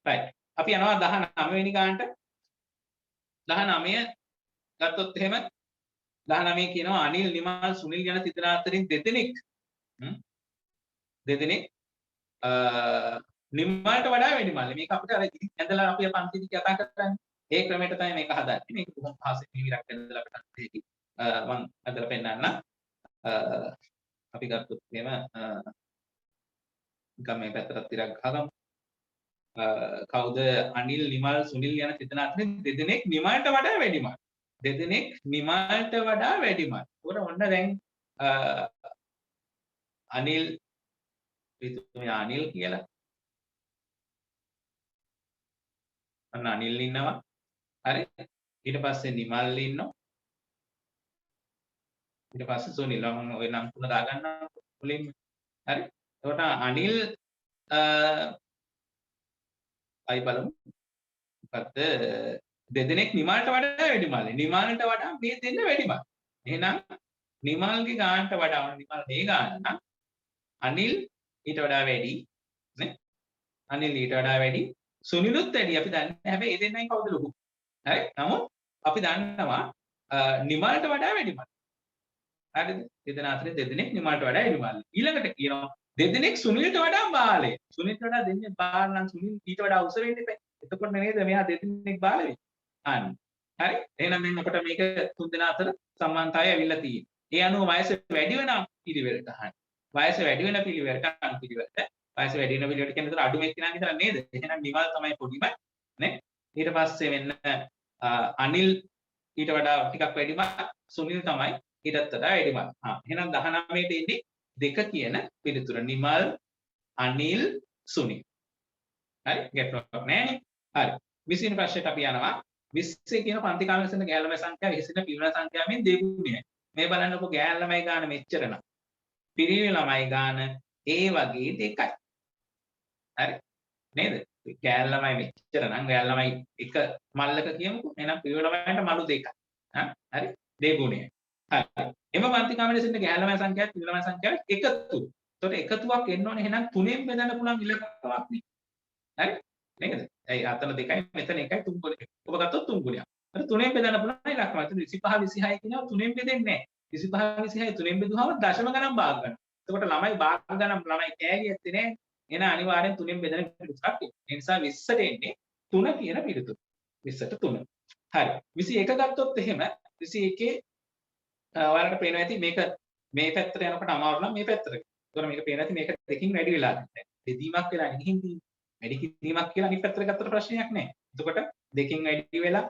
right අපි යනවා 19 වෙනි ගානට 19 ගත්තොත් එහෙම 19 කියනවා අනිල් නිමල් සුනිල් යන තිදෙනා අතරින් දෙදෙනෙක් නිම්මලට වඩා වැඩි මල්ලි මේක අපිට අර ඇඳලා අපි පන්තිදී කතා කරන්නේ ඒ ක්‍රමයට තමයි මේක හදන්නේ මේක බොහොම පහසුවෙන් විවිධක් ඇඳලා අපිට හදෙකි මම අදලා පෙන්නන්න අපි ගත්තොත් එහෙම ගමේ පැත්තට තිරක් ගහගමු කවුද අනිල් නිමල් සුනිල් යන තිදෙනා අතරින් දෙදෙනෙක් නිමල්ට වඩා වැඩි මල් දෙදෙනෙක් නිමල්ට වඩා වැඩි මල් උඩ ඔන්න දැන් අනිල් පිටුමේ අනිල් කියලා අන්න අනිල් ඉන්නවා හරි ඊට පස්සේ නිමල් ඉන්නවා ඊට පස්සේ සුනිල් මම ওই නම් තුන දාගන්නම් මුලින්ම හරි එතකොට අනිල් අයි බලමු මොකද්ද දෙදෙනෙක් නිමල්ට වඩා වැඩි මල්ලි නිමල්ට වඩා මේ දෙන්න වැඩි මල් එහෙනම් නිමල්ගේ ගානට වඩා නිමල් මේ ගාන නම් අනිල් ඊට වඩා වැඩි නේ අනිල් ඊට වඩා වැඩි සුනිලුත් වැඩි අපි දන්නේ හැබැයි ඒ දෙන්නයි කවුද ලොකු හරි නමුත් අපි දන්නවා නිමල්ට වඩා වැඩි මල් හරිද දෙදෙනා අතරින් දෙදෙනෙක් නිමල්ට වඩා වැඩි මල් ඊළඟට කියනවා දෙදෙනෙක් සුනිලට වඩා බාලේ සුනිලට වඩා දෙන්නේ බාල නම් සුනිල් ඊට වඩා උස වෙන්න එපා එතකොට නේද මෙයා දෙදෙනෙක් බාල වෙන්නේ අන්න හරි එහෙනම් දැන් අපිට මේක තුන් දෙනා අතර සමානතාවය ඇවිල්ලා තියෙන්නේ ඒ අනුව වයස වැඩි වෙන පිළිවෙලට අහන්න වයස වැඩි වෙන පිළිවෙලට අහන්න පිළිවෙලට වයස වැඩි වෙන පිළිවෙලට කියන්නේ අඩු මෙක්කෙනා විතර නේද එහෙනම් නිමල් තමයි පොඩිම නේ ඊට පස්සේ වෙන්න අනිල් ඊට වඩා ටිකක් වැඩිම සුනිල් තමයි ඊටත් වඩා වැඩිම එහෙනම් 19ට ඉන්නේ දෙක කියන පිළිතුර නිමල් අනිල් සුනිල් හරි ගැටලුවක් නැහැ හරි 20 වෙනි ප්‍රශ්නෙට අපි යනවා 20 කියන පන්ති කාමරේ ඉන්න ගෑල් ළමයි සංඛ්‍යාව 20 පිරිමි සංඛ්‍යාවෙන් දෙගුණයයි මේ බලන්නකො ගෑල් ළමයි ගාන මෙච්චර නම් පිරිමි ළමයි ගාන ඒ වගේ දෙකයි හරි නේද ගෑල් ළමයි මෙච්චර නම් ගෑල් ළමයි එක මල්ලක කියමුකෝ එහෙනම් පිරිමි ළමයින්ට මලු දෙකයි හරි දෙගුණයයි හරි එම පන්ති කාමරේ ඉන්න ගෑල් ළමයි සංඛ්‍යාව පිරිමි ළමයි සංඛ්‍යාව එකතු එතකොට එකතුවක් එන්න ඕනේ එහෙනම් තුනෙන් බෙදන්න පුළුවන් ඉලක්කයක් නේ හරි නේද ඒ අතන දෙකයි මෙතන එකයි තුන් ගුණයක් ඔබ ගත්තොත් තුන් ගුණයක් අර තුනෙන් බෙදන්න පුළුවන් ඉලක්කයක් 25 26 කියනවා තුනෙන් බෙදෙන්නේ නැහැ 25 26 තුනෙන් බෙදුවාම දශම ගණන් භාග ගන්න එතකොට ළමයි භාග ගණන් ළමයි කෑලි ඇත්තේ නැහැ එහෙනම් අනිවාර්යෙන් තුනෙන් බෙදෙන පිළිතුරක් ඒ නිසා 20ට එන්නේ 3 කියන පිළිතුර 20ට 3 හරි 21 ගත්තොත් එහෙම 21 ඔයාලට පේනවා ඇති මේක මේ පැත්තට යනකොට අමාරු නම් මේ පැත්තට ඒතකොට මේක පේනවා ඇති මේක දෙකින් වැඩි වෙලා නැහැ බෙදීමක් වෙලා නෙහින් තියෙන්නේ වැඩි කිරීමක් කියලා අනිත් පැත්තට ගත්තට ප්‍රශ්නයක් නැහැ එතකොට දෙකෙන් වැඩි වෙලා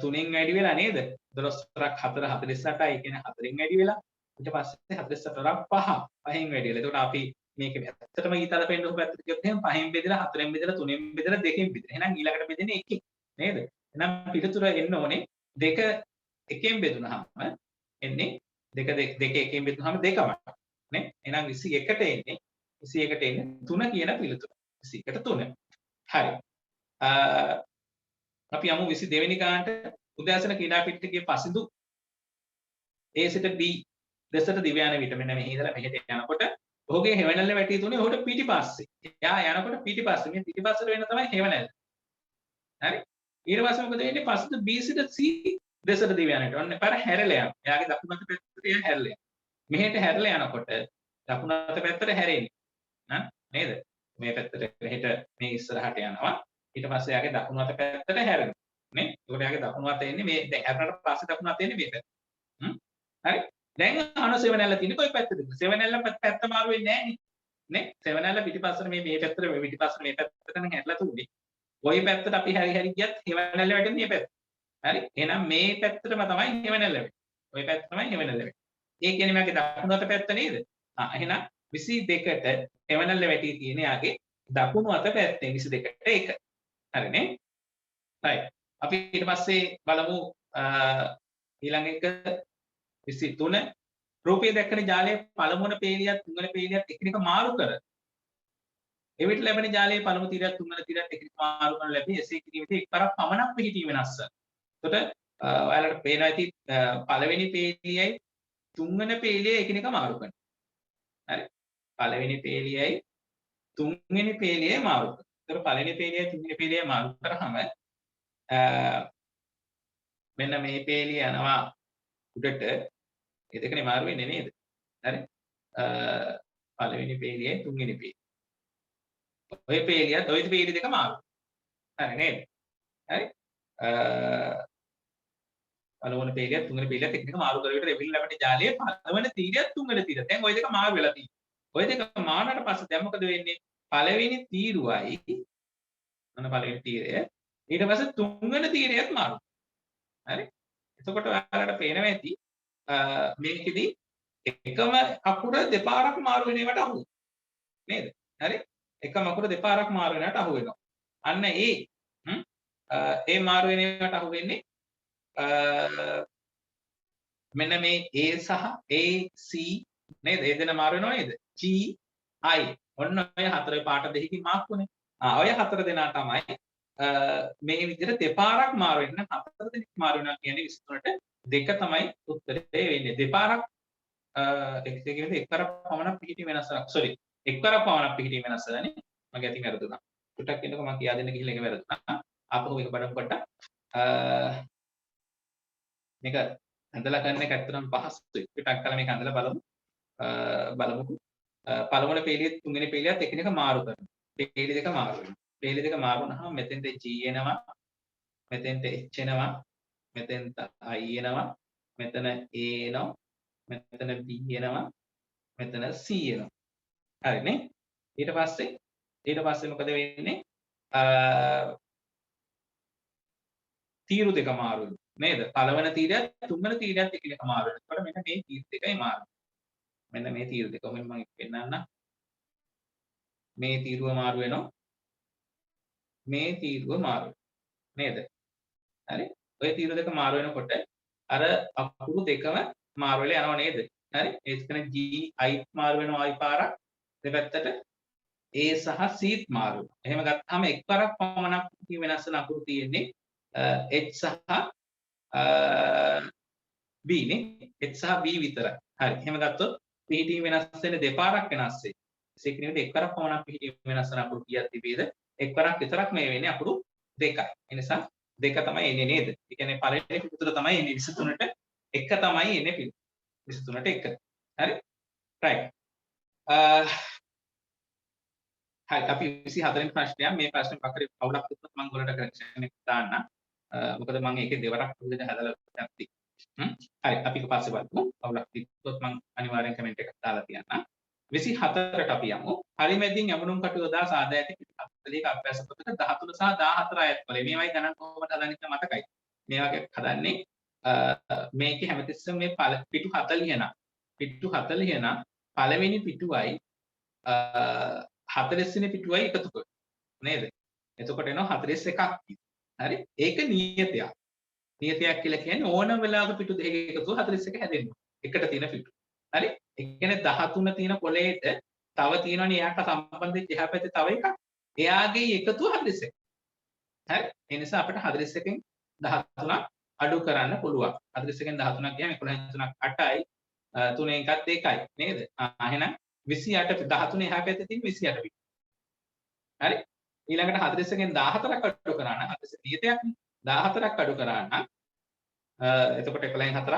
තුනෙන් වැඩි වෙලා නේද? 12ක් 4 48යි කියන්නේ 4න් වැඩි වෙලා ඊට පස්සේ 48ක් 5 5න් වැඩි වෙලා. එතකොට අපි මේක ඇත්තටම ඊතල පෙන්න ඔබ ඇත්තට කියොත් එහෙනම් 5න් බෙදලා 4න් බෙදලා 3න් බෙදලා 2න් බෙදලා. එහෙනම් ඊළඟට බෙදෙන්නේ 1 නේද? එහෙනම් පිළිතුර එන්න ඕනේ 2 1න් බෙදුනහම එන්නේ 2 1න් බෙදුනහම 2ම නේ? එහෙනම් 21ට එන්නේ 21ට එන්නේ 3 කියන පිළිතුර. 21ට 3. හරි. අපි යමු 22 වෙනි ගානට උදෑසන ක්‍රීඩා පිටිකයේ පසිදු A සිට B දෙසට දිව යන විට මෙන්න මෙහි ඉඳලා මෙහෙට යනකොට ඔහුගේ හෙවණැල්ල වැටී තුනේ ඔහුට පිටිපස්සේ. එයා යනකොට පිටිපස්සේ මේ පිටිපස්සට වෙන තමයි හෙවණැල්ල. හරි? ඊට පස්සේ මොකද වෙන්නේ? පසිදු B සිට C දෙසට දිව යන විට ඔන්න පාර හැරලා යනවා. එයාගේ දකුණු අත පැත්තට එයා හැරලා යනවා. මෙහෙට හැරලා යනකොට දකුණු අත පැත්තට හැරෙන්නේ. නේද? මේ පැත්තට මෙහෙට මේ ඉස්සරහට යනවා. ඊට පස්සේ එයාගේ දකුණු අත පැත්තට හැරෙනවා. නේ? ඒකට එයාගේ දකුණු අත එන්නේ මේ දැන් හැරෙනාට පස්සේ දකුණු අත එන්නේ මේ පැත්ත. හරි? දැන් අහන සෙවණැල්ල තියෙන්නේ කොයි පැත්තද? සෙවණැල්ල පැත්ත මාරු වෙන්නේ නැහැ නේ? සෙවණැල්ල පිටිපස්සට මේ පැත්තට මේ පිටිපස්සට මේ පැත්තට නම් හැරලා තුනේ. කොයි පැත්තට අපි හැරි ගියත් හෙවණැල්ල වැටෙන්නේ මේ පැත්ත. හරි? එහෙනම් මේ පැත්තටම තමයි හෙවණැල්ල වැටෙන්නේ. ඔය පැත්ත තමයි හෙවණැල්ල වැටෙන්නේ. ඒ කියන්නේ මගේ දකුණු අත පැත්ත නේද? එහෙනම් 22ට හෙවණැල්ල වැටී තියෙන්නේ යාගේ දකුණු අත පැත්තෙන් 22ට 1. හරිනේ? right. අපි ඊට පස්සේ බලමු ඊළඟ එක 23 රූපයේ දැක්කන ජාලයේ පළමුවන පේලියත් තුන්වන පේලියත් එකිනෙක මාරු කර එවිට ලැබෙන ජාලයේ පළමු තීරයත් තුන්වන තීරයත් එකිනෙක මාරු කරන ලැබී එසේ කිරීමේදී එක්වරක් පමණක් පිහිටීම වෙනස්ස. එතකොට ඔයාලට පේනවා ඇති පළවෙනි පේලියයි තුන්වන පේලියයි එකිනෙක මාරු කරනවා. හරි? පළවෙනි පේලියයි තුන්වෙනි පේලියයි මාරු කරනවා. එතකොට පළවෙනි පේලියයි තුන්වෙනි පේලියයි මාරු කරාම මෙන්න මේ පේලිය යනවා උඩට ඒ දෙකනේ මාරු වෙන්නේ නේද? හරි? පළවෙනි පේලියයි තුන්වෙනි පේලිය. ඔය පේලියත් ඔය පේලිය දෙක මාරු. හරි නේද? හරි? පළවෙනි පේලියත් තුන්වෙනි පේලියත් එකිනෙක මාරු කරවිට එවිල ලැබෙන ජාලයේ පළවෙනි තීරයත් තුන්වෙනි තීරයත්. දැන් ওই දෙක මාරු වෙලා තියෙනවා. ওই දෙක මාරුනට පස්සේ දැන් මොකද වෙන්නේ? පළවෙනි තීරුවයි අන්න පළවෙනි තීරය ඊට පස්සේ තුන්වෙනි තීරයත් මාරු. හරි? එතකොට ඔයාලට පේනවා ඇති මේකෙදි එකම අකුර දෙපාරක් මාරු වෙන ඒවාට අහු නේද? හරි? එකම අකුර දෙපාරක් මාරු වෙනවට අහු වෙනවා. අන්න ඒ මාරු වෙන ඒවාට අහු වෙන්නේ මෙන්න මේ A සහ AC නේද? ඒ දෙන මාරු වෙනව නේද? G I ඔන්න ඔය හතර පාට දෙකකින් මාක් වුනේ. ඔය හතර දෙනා තමයි මේ විදිහට දෙපාරක් මාරු වෙන්න හතර දෙනෙක් මාරු වෙනවා කියන්නේ 23ට දෙක තමයි උත්තරේ වෙන්නේ. දෙපාරක් එක්වරක් පමණක් පිහිටීම වෙනසක්. sorry. එක්වරක් පමණක් පිහිටීම වෙනසද නේ? මගේ අතින් වැරදුනා. ටිකක් ඉන්නකො මම කියා දෙන්න ගිහිල්ලා ඒක වැරදුනා. ආපහු මේක බලමු පොඩ්ඩක්. මේක ඇඳලා කරන එක ඇත්තටම පහසුයි. ටිකක් කල මේක ඇඳලා බලමුකෝ. පළවෙනි පේලියත් තුන්වෙනි පේලියත් එකිනෙක මාරු කරනවා. පේලි දෙක මාරු වෙනවා. පේලි දෙක මාරු වුණාම මෙතෙන්ට G එනවා. මෙතෙන්ට H එනවා. මෙතෙන්ට I එනවා. මෙතන A එනවා. මෙතන B එනවා. මෙතන C එනවා. හරිනේ? ඊට පස්සේ මොකද වෙන්නේ? තීරු දෙක මාරු වෙනවා. නේද? පළවෙනි තීරයත් තුන්වෙනි තීරයත් එකිනෙක මාරු වෙනවා. එතකොට මෙන්න මේ තීර දෙකයි මාරු. මෙන්න මේ තීරු දෙක කොහොමද මම පෙන්නන්න. මේ තීරුව මාරු වෙනවා. මේ තීරුව මාරු වෙනවා. නේද? හරි? ඔය තීරු දෙක මාරු වෙනකොට අර අකුරු දෙකම මාරු වෙලා යනවා නේද? හරි? ඒ කියන්නේ G I මාරු වෙනවා I පාරක්. දෙපැත්තට A සහ C මාරු වෙනවා. එහෙම ගත්තාම එක්වරක් පමණක් වෙනස් වෙන අකුරු තියෙන්නේ H සහ B නේ. H සහ B විතරයි. හරි. එහෙම ගත්තොත් පිහිටීම වෙනස් වෙන්නේ දෙපාරක් වෙනස් වෙයි. ඒ කියන්නේ එක්වරක් පමණක් පිහිටීම වෙනස් වෙන අකුරු කීයක් තිබේද? එක්වරක් විතරක් මේ වෙන්නේ අකුරු දෙකයි. ඒ නිසා දෙක තමයි එන්නේ නේද? ඒ කියන්නේ පළවෙනි පිටුතර තමයි එන්නේ 23ට එක තමයි එන්නේ පිටු. 23ට එක. හරි? right. හරි අපි 24 වෙනි ප්‍රශ්නය මේ ප්‍රශ්නේ පක්කරේ අවුලක් තිබ්බොත් මම ඔයාලට කරෙක්ෂන් එක දාන්න. මොකද මම ඒකේ දෙවරක් විදිහට හදලා නැත්ති. හරි අපි ඒක පස්සේ බලමු. අවුලක් තිබ්බොත් මම අනිවාර්යෙන් කමෙන්ට් එකක් දාලා තියන්නම්. 24ට අපි යමු. හරි මැදින් යමුණුම් කටු යොදා සාදා ඇති පිටපත්. 41ක අභ්‍යාස පොතක 13 සහ 14 අයත් වල මේවයි ගණන් කොහොමද හදන්නේ කියලා මතකයි. මේ වගේ හදන්නේ මේකේ හැමතිස්සෙම මේ පිටු 40 නම් පිටු 40 නම් පළවෙනි පිටුවයි 40 වෙනි පිටුවයි එකතු කරනවා නේද? එතකොට එනවා 41ක්. හරි? ඒක නියතයක්. නියතයක් කියලා කියන්නේ ඕනම වෙලාවක පිටු දෙකක එකතුව 41 හැදෙනවා. එකට තියෙන පිටු. හරි? ඒ කියන්නේ 13 තියෙන කොලේට තව තියෙනවනේ එයාට සම්බන්ධ වෙච්ච එහා පැත්තේ තව එකක්. එයාගේ එකතුව 41. හරි? ඒ නිසා අපිට 41කින් 13ක් අඩු කරන්න පුළුවන්. 41කින් 13ක් ගියාම 11 3ක් 8යි. 3 එකත් 2යි නේද? එහෙනම් 28 13 එහා පැත්තේ තියෙන 28 පිටු. හරි? ඊළඟට 41කින් 14ක් අඩු කරා නම් 41 නියතයක්නේ. 14ක් අඩු කරා නම් එතකොට 11න් 4ක්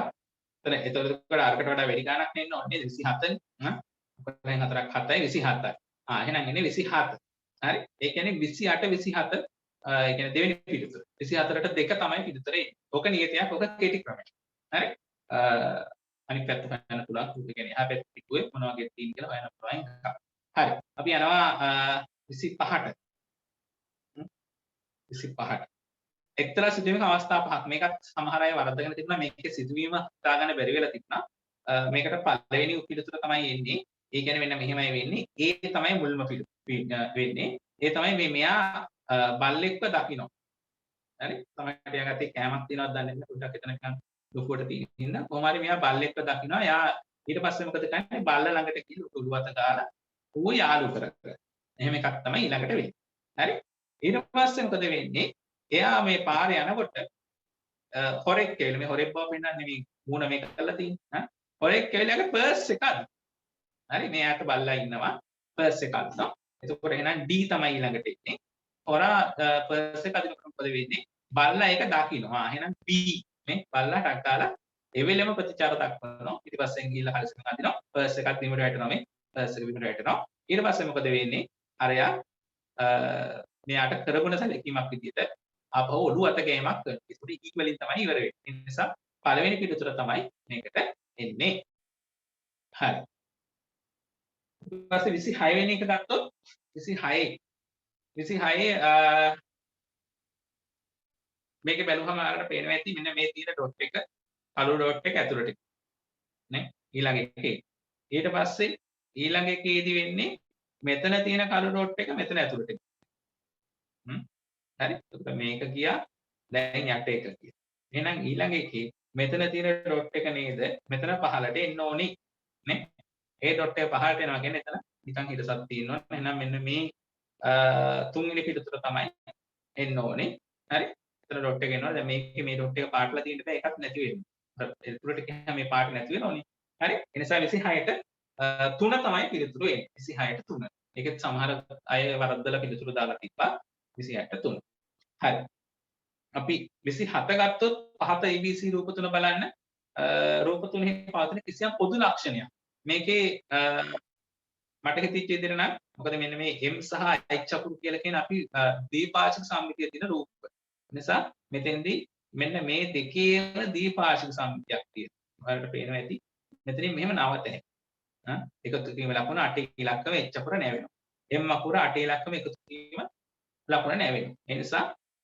එතකොට අරකට වඩා වැඩි ගාණක් නෙන්න ඕනේ 27 නේ 11න් 4ක් 7යි 27යි එහෙනම් එන්නේ 27 හරි ඒ කියන්නේ 28 27 ඒ කියන්නේ දෙවෙනි පිටුතර 24ට දෙක තමයි පිටුතර එන්නේ ඕක නියතයක් ඕක කෙටි ක්‍රමයක් හරි අනිත් පැත්ත හොයන්න පුළුවන් ඒ කියන්නේ එහා පැත්තේ පිටුවේ මොන වගේ තියෙන කියලා හොයන්න පුළුවන් හරි අපි යනවා 25ට 25ට එක්තරා සිදුවීමක අවස්ථා පහක් මේකත් සමහර අය වරද්දගෙන තිබුණා මේකේ සිදුවීම හිතාගන්න බැරි වෙලා තිබුණා මේකට පළවෙනි පිළිතුර තමයි එන්නේ ඒ කියන්නේ මෙන්න මෙහෙමයි වෙන්නේ ඒ තමයි මුල්ම වෙන්නේ ඒ තමයි මේ මෙයා බල්ලෙක්ව දකින්න හරි තමයි ටිකගත්තේ කෑමක් තියනවද දන්නේ නැහැ පොඩ්ඩක් එතන නිකන් ලොකුවට තියෙන හින්දා කොහොම හරි මෙයා බල්ලෙක්ව දකින්නවා එයා ඊට පස්සේ මොකද කරන්නේ බල්ල ළඟට ගිහින් උළුවත ගාලා ඌ යාළු කරගෙන එහෙම එකක් තමයි ඊළඟට වෙන්නේ හරි ඊට පස්සේ මොකද වෙන්නේ එයා මේ පාරේ යනකොට හොරෙක් කියලා මේ හොරෙක් බව පෙන්නන්නේ මේ මූණ මේක කරලා තියෙන්නේ හොරෙක් කියලා පර්ස් එක අදිනවා හරි මෙයාට බල්ලා ඉන්නවා පර්ස් එක අදිනවා එතකොට එහෙනම් D තමයි ඊළඟට එන්නේ හොරා පර්ස් එක අදිනකොට මොකද වෙන්නේ බල්ලා ඒක දකින්නවා එහෙනම් B මේ බල්ලා ටක්කාලා එවෙලෙම ප්‍රතිචාර දක්වනවා ඊට පස්සේ ගිහිල්ලා හරිසම අදිනවා පර්ස් එකක් බිමට වැටෙනවා මේ පර්ස් එක බිමට වැටෙනවා ඊට පස්සේ මොකද වෙන්නේ අරයා මෙයාට කරගුණ සැලකීමක් විදිහට අපව ඔළුව අත ගෑමක් කරනවා. ඒකට ඉක්වලින් තමයි ඉවර වෙන්නේ. ඒ නිසා පළවෙනි පිටුතර තමයි මේකට එන්නේ. හරි. ඊට පස්සේ 26 වෙනි එක ගත්තොත් 26 මේක බැලුවම ආරකට පේනවා ඇති මෙන්න මේ තියෙන ඩොට් එක කළු ඩොට් එක ඇතුළට නේ ඊළඟ එකේ. ඊට පස්සේ ඊළඟ එකේදී වෙන්නේ මෙතන තියෙන කළු ඩොට් එක මෙතන ඇතුළට. හරි එතකොට මේක ගියා දැන් යට එක ගියා එහෙනම් ඊළඟ එකේ මෙතන තියෙන ඩොට් එක නේද මෙතන පහළට එන්න ඕනි නේ ඒ ඩොට් එක පහළට එනවා කියන්නේ එතන නිකන් හිටසක් තියෙනවා එහෙනම් මෙන්න මේ තුන්වෙනි පිටුතර තමයි එන්න ඕනේ හරි එතන ඩොට් එක එනවා දැන් මේකේ මේ ඩොට් එක පාටලා තියෙන බෑ එකක් නැති වෙනවා ඒතුළට ගියාම මේ පාට නැති වෙනෝනේ හරි ඒ නිසා 26ට 3 තමයි පිළිතුරු එන්නේ 26ට 3 ඒකෙත් සමහර අය වරද්දලා පිළිතුරු දාලා තිබ්බා 28ට 3 හරි අපි 27 ගත්තොත් පහත ABC රූප තුන බලන්න රූප තුනෙහි පවතින කිසියම් පොදු ලක්ෂණයක් මේකේ මට හිතෙච්ච විදිහට නම් මොකද මෙන්න මේ M සහ H අකුරු කියලා කියන අපි දීපාශික සම්මිතිය තියෙන රූප නිසා මෙතෙන්දී මෙන්න මේ දෙකේම දීපාශික සම්මිතියක් තියෙනවා ඔයාලට පේනවා ඇති මෙතනින් මෙහෙම නවතන එකතු කිරීම ලකුණ 8 ඉලක්කම H අකුර නැවෙනවා M අකුර 8 ඉලක්කම එකතු කිරීම ලකුණ නැවෙනවා. ඒ නිසා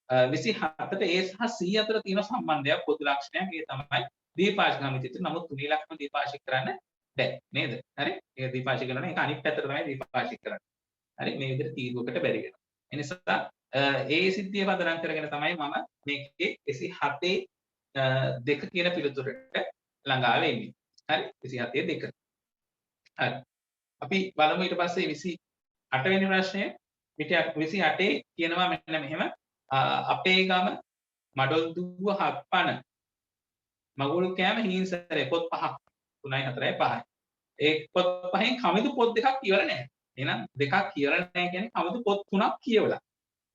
27ට A සහ C අතර තියෙන සම්බන්ධයක් පොදු ලක්ෂණයක් ඒ තමයි දීපාශික සම්මිතිය. නමුත් තුනී ලක්ෂණ දීපාශික කරන්න බැහැ නේද? හරි? ඒක දීපාශික කරනවා ඒක අනිත් පැත්තට තමයි දීපාශික කරන්නේ. හරි? මේ විදිහට තීරුවකට බැරි වෙනවා. ඒ නිසා ඒ සිද්ධිය පදනම් කරගෙන තමයි මම මේකේ 27 දෙක කියන පිළිතුරට ළඟා වෙන්නේ. හරි? 27 දෙක. හරි. අපි බලමු ඊට පස්සේ 28 වෙනි ප්‍රශ්නය 28 කියනවා මෙන්න මෙහෙම අපේ ගම මඩොල් දුව හත්පන මගුල් කෑම හිංසරේ පොත් පහක් 3යි 4යි 5යි ඒ පොත් පහෙන් කමිදු පොත් දෙකක් කියවලා නැහැ එහෙනම් දෙකක් කියවලා නැහැ කියන්නේ කමිදු පොත් 3ක් කියවලා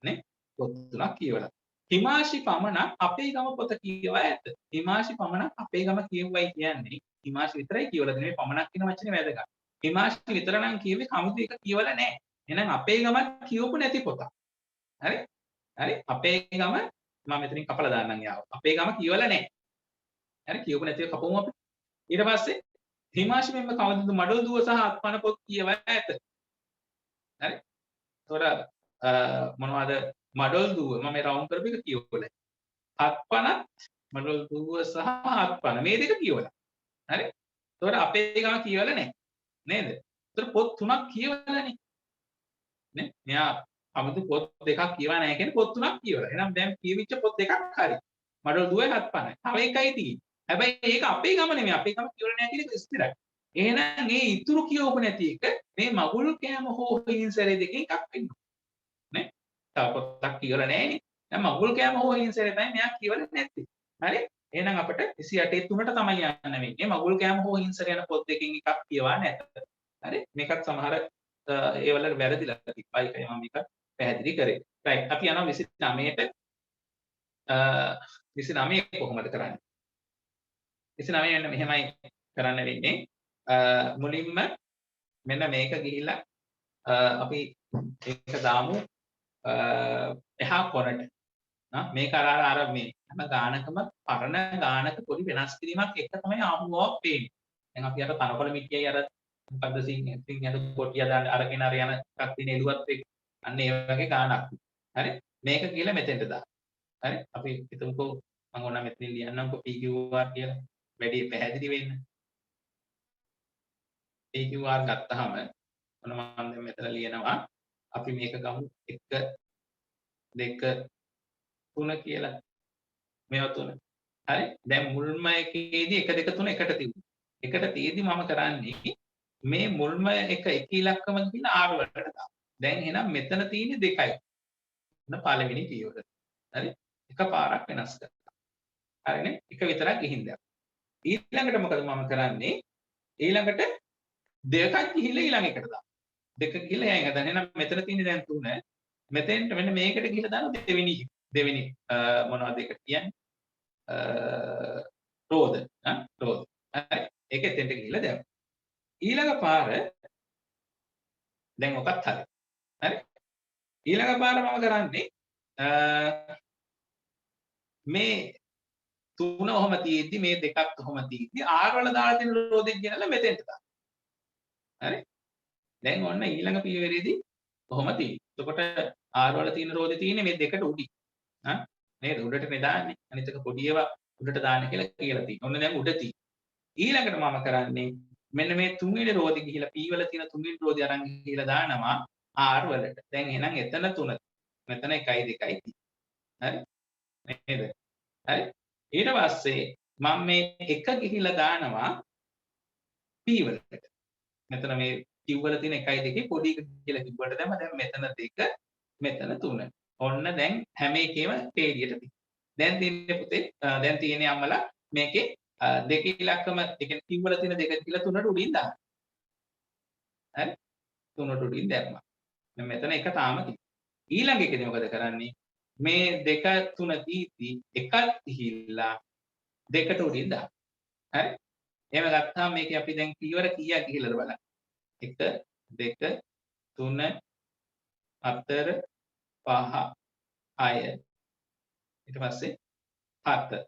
නේ පොත් 3ක් කියවලා හිමාශි පමණක් අපේ ගම පොත කියවා ඇත හිමාශි පමණක් අපේ ගම කියවුවයි කියන්නේ හිමාශි විතරයි කියවලා දෙන්නේ පමණක් කියන වචනේ වැදගත් හිමාශි විතර නම් කියුවේ කමිදු එක කියවලා නැහැ එහෙනම් අපේ ගම කියවපු නැති පොතක්. හරි? හරි? අපේ ගම මම මෙතනින් කපලා දාන්නම් යාව. අපේ ගම කියවලා නැහැ. හරි? කියවපු නැතිව කපමු අපි. ඊට පස්සේ හිමාශි මෙම්ම කවදද මඩොල් දුව සහ අත්පන පොත් කියවා ඇත. හරි? ඒතොර මොනවද මඩොල් දුව මම මේ රවුන්ඩ් කරපු එක කියවලා. හත් පනත් මඩොල් දුව සහ හත් පන මේ දෙක කියවලා. හරි? ඒතකොට අපේ ගම කියවලා නැහැ. නේද? ඒතකොට පොත් තුනක් කියවලානේ. නේ? මෙයා 아무තු පොත් දෙකක් කියවා නැහැ කියන්නේ පොත් තුනක් කියවලා. එහෙනම් දැන් කියවිච්ච පොත් දෙකක් හරි. මඩොල් දුවයි හත් පනයි. තව එකයි තියෙන්නේ. හැබැයි ඒක අපේ ගම නෙමෙයි. අපේ ගම කියවලා නැහැ කියන එක ස්ථිරයි. එහෙනම් මේ ඉතුරු කියවපු නැති එක මේ මගුල් කෑම හෝ හිංසරේ දෙකෙන් එකක් වෙන්න ඕනේ. නේ? තව පොතක් කියවලා නැහැනේ. දැන් මගුල් කෑම හෝ හිංසරේ තමයි මෙයා කියවලා නැත්තේ. හරි? එහෙනම් අපිට 28 3ට තමයි යන්න වෙන්නේ. මගුල් කෑම හෝ හිංසර යන පොත් දෙකෙන් එකක් කියවා නැත. හරි? මේකත් සමහර ඒ වල වැරදිලා තිබ්බා. ඒකයි මම මේක පැහැදිලි කරේ. රයිට්. අපි යනවා 29ට 29 කොහොමද කරන්නේ? 29 වෙන්න මෙහෙමයි කරන්න වෙන්නේ. මුලින්ම මෙන්න මේක ගිහිල්ලා අපි ඒක දාමු එහා කොනට. මේක අර මේ හැම ගානකම පරණ ගානක පොඩි වෙනස් කිරීමක් එක තමයි ආමුවක් පේන්නේ. දැන් අපි අර තනකොළ මිටියයි අර මොකද්ද සිංහට කොටිය දාන්න අරගෙන අර යන එකක් තියෙන එළුවත් එක්ක අන්න ඒ වගේ ගානක්. හරි? මේක කියලා මෙතෙන්ට දාන්න. හරි? අපි හිතමුකෝ මම ඕන මෙතනින් ලියන්නම්කෝ PQR කියලා. වැඩි පැහැදිලි වෙන්න. PQR ගත්තාම මොන මම දැන් මෙතන ලියනවා අපි මේක ගමු 1 2 3 කියලා. මේවා තුන. හරි? දැන් මුල්ම එකේදී 1 2 3 එකට තිබුණා. එකට තියේදී මම කරන්නේ මේ මුල්ම එක ඉලක්කම ගිහින් R වලට දානවා. දැන් එහෙනම් මෙතන තියෙන්නේ 2යි. එන්න පළවෙනි පියවර. හරි? එකපාරක් වෙනස් කරනවා. හරිනේ? එක විතරක් ගිහින් දැම්මා. ඊළඟට මොකද මම කරන්නේ? ඊළඟට දෙකක් ගිහිල්ලා ඊළඟ එකට දානවා. දෙක ගිහිල්ලා ඊළඟ එකට. එහෙනම් මෙතන තියෙන්නේ දැන් 3. මෙතෙන්ට මෙන්න මේකට ගිහිල්ලා දානවා දෙවෙනි මොනවද ඒක කියන්නේ? රෝද. රෝද. හරි. ඒක එතෙන්ට ගිහිල්ලා දැම්මා. ඊළඟ පාර දැන් ඔකත් හරි. හරි. ඊළඟ පාර මම කරන්නේ මේ 3 ඔහම තියෙද්දි මේ දෙකක් ඔහම තියෙද්දි R වල දාලා තියෙන රෝදෙක් ගෙනල්ලා මෙතෙන්ට දාන්න. හරි. දැන් ඔන්න ඊළඟ පියවරේදී ඔහම තියෙනවා. එතකොට R වල තියෙන රෝදේ තියෙන්නේ මේ දෙකට උඩින්. නේද? උඩටනේ දාන්නේ. අනිත් එක පොඩි ඒවා උඩට දාන්න කියලා තියෙනවා. ඔන්න දැන් උඩ තියෙනවා. ඊළඟට මම කරන්නේ මෙන්න මේ තුන්වෙනි රෝදේ ගිහිලා P වල තියෙන තුන්වෙනි රෝදේ අරන් ගිහිලා දානවා R වලට. දැන් එහෙනම් එතන 3. මෙතන 1යි 2යි තියෙනවා. හරි? නේද? හරි? ඊට පස්සේ මම මේ 1 ගිහිලා දානවා P වලට. මෙතන මේ Q වල තියෙන 1යි 2යි පොඩි එක කියලා කිව්වට දැම්ම දැන් මෙතන 2 මෙතන 3. ඔන්න දැන් හැම එකේම පේලියට තියෙනවා. දැන් තියෙන්නේ පුතේ දැන් තියෙන්නේ අම්මලා මේකේ දෙක ඉලක්කම ඒ කියන්නේ Q වල තියෙන 2 කියලා 3ට උඩින් දාන්න. හරි? 3ට උඩින් දැම්මා. දැන් මෙතන එක තාම තියෙනවා. ඊළඟ එකේදී මොකද කරන්නේ? මේ 2 3 දීති එකක් ගිහිල්ලා දෙකට උඩින් දාන්න. හරි? එහෙම ගත්තාම මේකේ අපි දැන් පියවර කීයක් ගිහිල්ලාද බලන්න. 1 2 3 4 5 6 ඊට පස්සේ 7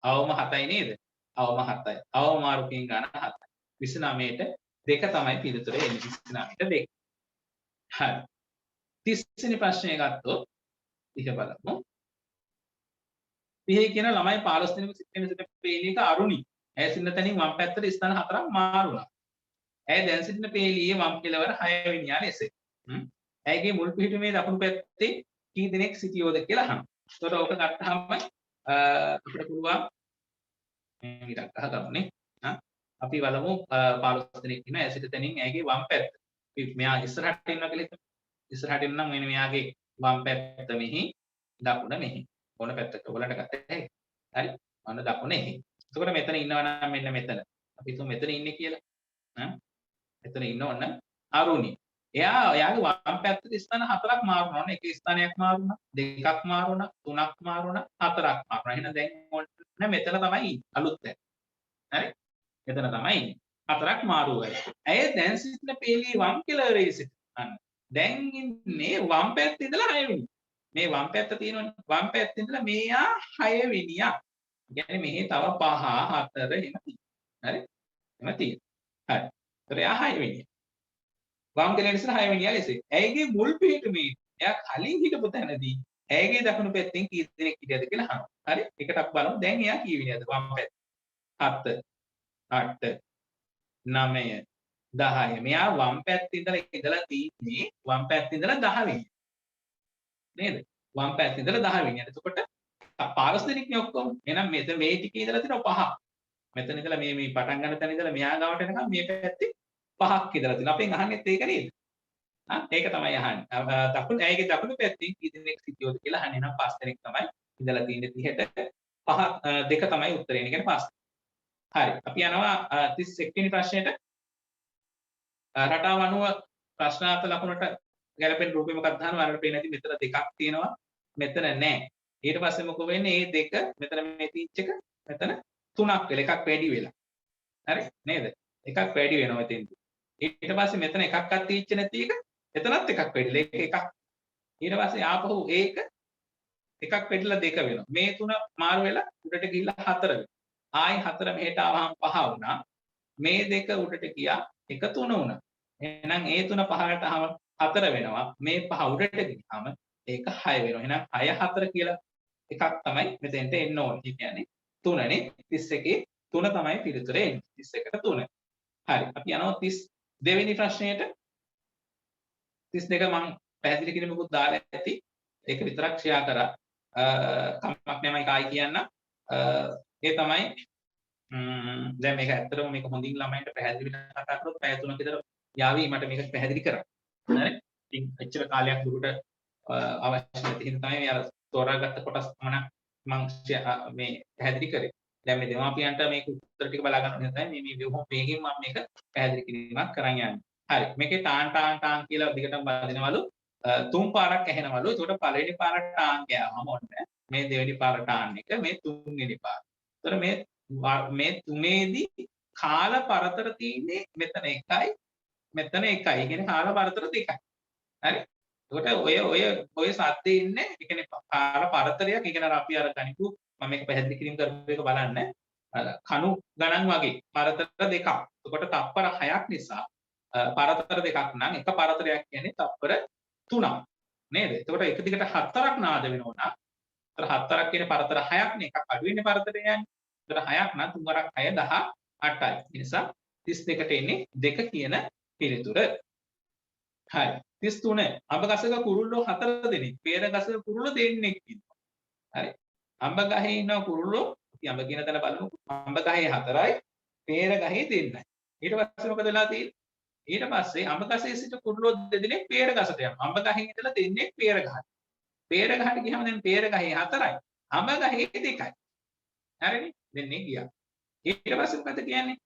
අවම 7යි නේද? අවම 7යි. අවම මාරුකින් ගන්න 7යි. 29ට 2 තමයි පිළිතුර එන්නේ 29ට 2. හරි. 30 වෙනි ප්‍රශ්නය ගත්තොත් ඉහ බලමු. පිහේ කියන ළමයි 15 දිනක සිටින සිට පේලියක අරුණි. ඇය සිටින තැනින් වම් පැත්තට ස්ථාන 4ක් මාරුණා. ඇය දැන් සිටින පේලියේ වම් කෙළවර 6 වෙනියා ලෙසයි. ඇයගේ මුල් පිහිටුමේ දකුණු පැත්තේ කී දෙනෙක් සිටියෝද කියලා අහනවා. ඒතකොට ඕක ගත්තාම අපිට පුළුවන් මේ ඉරක් අහගමුනේ. අපි බලමු 15 දෙනෙක් ඉන්නවා. ඇය සිටින තැනින් ඇයගේ වම් පැත්ත. මෙයා ඉස්සරහට ඉන්නවා කියලා හිතමු. ඉස්සරහට ඉන්නම් මෙන්න මෙයාගේ වම් පැත්ත මෙහි දකුණ මෙහි. ඕන පැත්තට ඔයගලන්ට ගත්ත හැකි. හරි? අන්න දකුණ එහි. එතකොට මෙතන ඉන්නවා නම් මෙන්න මෙතන. අපි හිතමු මෙතන ඉන්නේ කියලා. මෙතන ඉන්න ඕන අරුණි. එයාගේ වම් පැත්තේ ස්ථාන 4ක් මාරුණා. එක ස්ථානයක් මාරුණා, දෙකක් මාරුණා, තුනක් මාරුණා, 4ක් මාරුණා. එහෙනම් දැන් ඔන්න මෙතන තමයි අලුත් තැන. හරි? මෙතන තමයි ඉන්නේ. 4ක් මාරු වෙලා. ඇය දැන් සිටින පේලියේ වම් කෙළවරේ සිටින. දැන් ඉන්නේ වම් පැත්තේ ඉඳලා 6 වෙනි. මේ වම් පැත්ත තියෙනවනේ. වම් පැත්තේ ඉඳලා මෙයා 6 වෙනියක්. කියන්නේ මෙහි තව 5 4 එහෙම තියෙනවා. හරි? එහෙම තියෙනවා. හරි. ඒතර එයා 6 වෙනිය. වම් කෙළවරේ ඉස්සර 6 වෙනියා ලෙස. ඇයගේ මුල් පිහිටුමේ එයා කලින් හිටපු තැනදී ඇයගේ දකුණු පැත්තෙන් කී දෙනෙක් හිටියද කියලා අහනවා. හරි? එකටක් බලමු. දැන් එයා කී වෙනියද? වම් පැත්ත. 7 8 9 10. මෙයා වම් පැත්තේ ඉඳලා තියෙන්නේ වම් පැත්තේ ඉඳලා 10 වෙනි. නේද? වම් පැත්තේ ඉඳලා 10 වෙනියට. එතකොට පාරස් දෙනෙක්නේ ඔක්කොම. එහෙනම් මෙතන මේ ටිකේ ඉඳලා තියෙනවා 5ක්. මෙතන ඉඳලා මේ පටන් ගන්න තැන ඉඳලා මෙහා ගාවට එනකම් මේ පැත්තේ 5ක් ඉඳලා තියෙනවා. අපෙන් අහන්නෙත් ඒක නේද? ඒක තමයි අහන්නේ. ඇයගේ දකුණු පැත්තෙන් කී දෙනෙක් සිටියෝද කියලා අහන්නේ. එහෙනම් 5 දෙනෙක් තමයි ඉඳලා තියෙන්නේ 30ට. 5 2 තමයි උත්තරේ. ඒ කියන්නේ 5. හරි. අපි යනවා 31 වෙනි ප්‍රශ්නෙට. රටාව අනුව ප්‍රශ්නාර්ථ ලකුණට ගැලපෙන රූපේ මොකක්ද අහනවා. අරකට පේන්නේ නැති මෙතන දෙකක් තියෙනවා. මෙතන නැහැ. ඊට පස්සේ මොකද වෙන්නේ? මේ දෙක මෙතන මේ තීච් එක මෙතන 3ක් වෙලා එකක් වැඩි වෙලා. හරි නේද? එකක් වැඩි වෙනවා එතෙන්දී. ඊට පස්සේ මෙතන එකක්වත් තීච්ච නැති එක එතනත් එකක් වැඩිලා ඒක එකක්. ඊට පස්සේ ආපහු ඒක එකක් වැඩිලා දෙක වෙනවා. මේ තුන මාරු වෙලා උඩට ගිහිල්ලා 4 වෙනවා. ආයි 4 මෙහෙට ආවම 5 වුණා. මේ දෙක උඩට ගියා එක 3 වුණා. එහෙනම් ඒ 3 පහකට ආවම 4 වෙනවා. මේ 5 උඩට ගියාම ඒක 6 වෙනවා. එහෙනම් 6 4 කියලා එකක් තමයි මෙතෙන්ට එන්න ඕනේ. ඒ කියන්නේ 3 නේ. 31 3 තමයි පිළිතුර එන්නේ. 31ට 3. හරි. අපි යනවා 32 වෙනි ප්‍රශ්නයට. 32 මම පැහැදිලි කිරීමකුත් දාලා ඇති. ඒක විතරක් ෂෙයා කරා. කමක් නෑ මම කායි කියන්න. ඒ තමයි දැන් මේක ඇත්තටම මේක හොඳින් ළමයින්ට පැහැදිලි වෙන කතා කරොත් පැය 3ක විතර යාවි මට මේක පැහැදිලි කරන්න. හරි? ඉතින් එච්චර කාලයක් දුරට අවශ්‍ය නැති හින්දා තමයි අර තෝරාගත්ත කොටස් මම මේ පැහැදිලි කරේ. දැන් මේ දෙමාපියන්ට මේක උත්තර ටික බලා ගන්න ඕනේ තමයි මේ ව්‍යුහම වේගෙන් මම මේක පැහැදිලි කිරීමක් කරන් යන්නේ. හරි. මේකේ ටාන් කියලා දිගටම වදිනවලු 3 පාරක් ඇහෙනවලු. ඒකට පළවෙනි පාරට ටාන් ගෑවම ඔන්න මේ දෙවෙනි පාර ටාන් එක මේ තුන්වෙනි පාර. ඒතර මේ තුනේදී කාල පරතර තියෙන්නේ මෙතන 1යි මෙතන 1යි. ඒ කියන්නේ කාල පරතර 2යි. හරි? ඒකට ඔය සද්දේ ඉන්නේ ඒ කියන්නේ කාල පරතරයක්. ඒ කියන්නේ අපි අර ගණිතු මම මේක පැහැදිලි කිරීම කරපු එක බලන්න. අර කණු ගණන් වගේ පරතර දෙකක්. එතකොට තප්පර 6ක් නිසා පරතර දෙකක් නම් එක පරතරයක් කියන්නේ තප්පර 3ක් නේද? එතකොට එක දිගට 4ක් නාද වෙනවා නම් එතන 4ක් කියන්නේ පරතර 6ක් නේ. එකක් අඩු වෙන්නේ පරතරය යන්නේ. එතන 6ක් නම් 3 වරක් 6 18යි. ඒ නිසා 32ට එන්නේ 2 කියන පිළිතුර. හරි. 33 අඹ ගසක කුරුල්ලෝ 4 දෙනෙක්. peer ගසක කුරුල්ලෝ දෙන්නෙක් ඉන්නවා. හරි. අඹ ගහේ ඉන්න කුරුල්ලෝ අපි අඹ කියන තැන බලමු. අඹ ගහේ 4යි, peer ගහේ 2යි. ඊට පස්සේ මොකද වෙලා තියෙන්නේ? ඊට පස්සේ අඹ ගසේ සිට කුරුල්ලෝ දෙදෙනෙක් peer ගසට යනවා. අඹ ගහෙන් ඉඳලා දෙන්නෙක් peer ගහට. peer ගහට ගියාම දැන් peer ගහේ 4යි, අඹ ගහේ 2යි. හරිනේ? දෙන්නේ ගියා. ඊට පස්සේ මොකද කියන්නේ?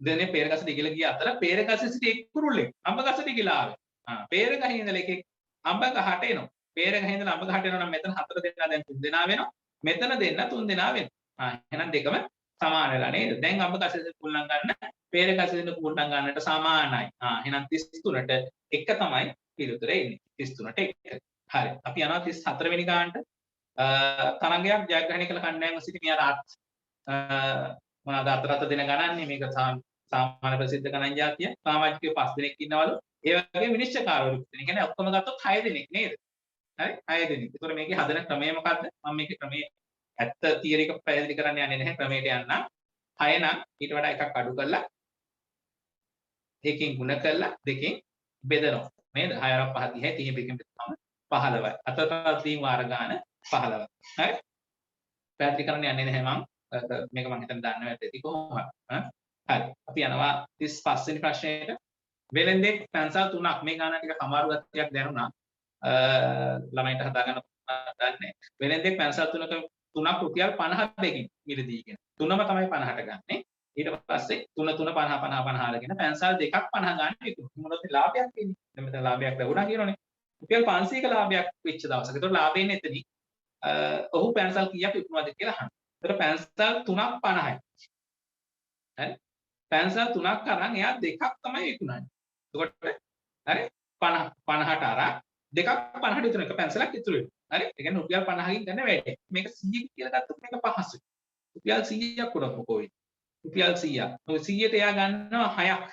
දෙන්නේ peer ගසට ඉගිල ගිය අතර peer ගසේ සිට එක් කුරුල්ලෙක් අඹ ගසට ඉගිලා ආවේ. peer ගහේ ඉඳලා එකෙක් අඹ ගහට එනවා. peer ගහේ ඉඳලා අඹ ගහට එනවා නම් මෙතන 4 දෙනා දැන් 3 දෙනා වෙනවා. මෙතන දෙන්න 3 දෙනා වෙනවා. එහෙනම් දෙකම සමාන වෙලා නේද? දැන් අඹ ගසේ සිට කුල්ලන් ගන්න peer ගසේ සිට කුල්ලන් ගන්නට සමානයි. එහෙනම් 33ට 1 තමයි පිළිතුර එන්නේ. 33ට 1. හරි. අපි යනවා 34 වෙනි ගානට. තරංගයක් ජයග්‍රහණය කළ කණ්ඩායම සිට මෙයාට මොනවාද අතරත දෙන ගණන්නේ මේක සාමාන්‍ය ප්‍රසිද්ධ ගණන් જાතිය. සමාජිකයෝ 5 දෙනෙක් ඉන්නවලු. ඒ වගේ විනිශ්චයකාරවරු. ඒ කියන්නේ ඔක්කොම ගත්තොත් 6 දෙනෙක් නේද? හරි 6 දෙනෙක්. ඒතකොට මේකේ හදන ක්‍රමය මොකද්ද? මම මේකේ ක්‍රමයේ ඇත්ත තියරි එක පැහැදිලි කරන්න යන්නේ නැහැ. ක්‍රමයට යන්න. 6 නම් ඊට වඩා එකක් අඩු කරලා එකකින් ගුණ කරලා දෙකෙන් බෙදනවා. නේද? 6 වරක් 5 30 30 දෙකෙන් බෙදුවම 15යි. අතට තියෙන වාර ගාන 15යි. හරි? පැහැදිලි කරන්න යන්නේ නැහැ මම. මේක මම හිතන්නේ දන්නව ඇති කොහොමද? හරි. අපි යනවා 35 වෙනි ප්‍රශ්නයට. වෙලෙන්දෙක් පැන්සල් 3ක් මේ ගාන ටික අමාරු ගතියක් දැනුණා. ළමයින්ට හදා ගන්න දන්නේ. වෙලෙන්දෙක් පැන්සල් 3ක 3ක් රුපියල් 52කින් මිලදීගෙන. තුනම තමයි 50ට ගන්නෙ. ඊට පස්සේ 3 3 50 50 50 අරගෙන පැන්සල් දෙකක් 50 ගන්න විකුණු. මොනවද ලාභයක් එන්නේ? දැන් මෙතන ලාභයක් ලැබුණා කියනෝනේ. රුපියල් 500ක ලාභයක් වෙච්ච දවසක. ඒතකොට ලාභය එන්නේ එතනින්. ඔහු පැන්සල් කීයක් විකුණුවද කියලා අහනවා. ඒතර පැන්සල් 3ක් 50යි. හරි? පැන්සල් 3ක් අරන් එයා දෙකක් තමයි විකුණන්නේ. එතකොට හරි 50ට අරන් දෙකක් 50ට විතර එක පැන්සලක් ඉතුරු වෙනවා. හරි? ඒ කියන්නේ රුපියල් 50කින් ගන්න වැඩි. මේක 100 කියලා ගත්තොත් මේක පහසුයි. රුපියල් 100ක් උඩ මොකෝ වෙන්නේ? රුපියල් 100ක්. ඔය 100ට එයා ගන්නවා 6ක්.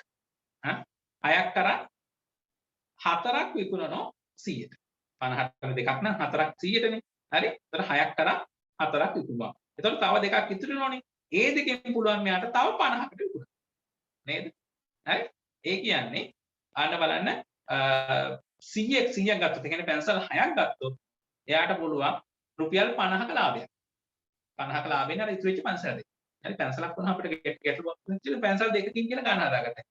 හා 6ක් අරන් 4ක් විකුණනවා 100ට. 50ට දෙකක් නම් 4ක් 100ටනේ. හරි? ඒතර 6ක් කරා 4ක් විකුණනවා. එතකොට තව දෙකක් ඉතුරු වෙනවනේ. ඒ දෙකෙන් පුළුවන් මෙයාට තව 50කට විකුණන්න. නේද? හරි? ඒ කියන්නේ ආන්න බලන්න 100ක් ගත්තොත්, ඒ කියන්නේ පැන්සල් 6ක් ගත්තොත් එයාට පුළුවන් රුපියල් 50ක ලාභයක්. 50ක ලාභයෙන් අර ඉතුරු වෙච්ච පැන්සල් දෙක. හරි පැන්සලක් වුණා අපිට ගැටලුවක් වෙච්ච පැන්සල් දෙකකින් කියලා ගන්න හදාගත්තා.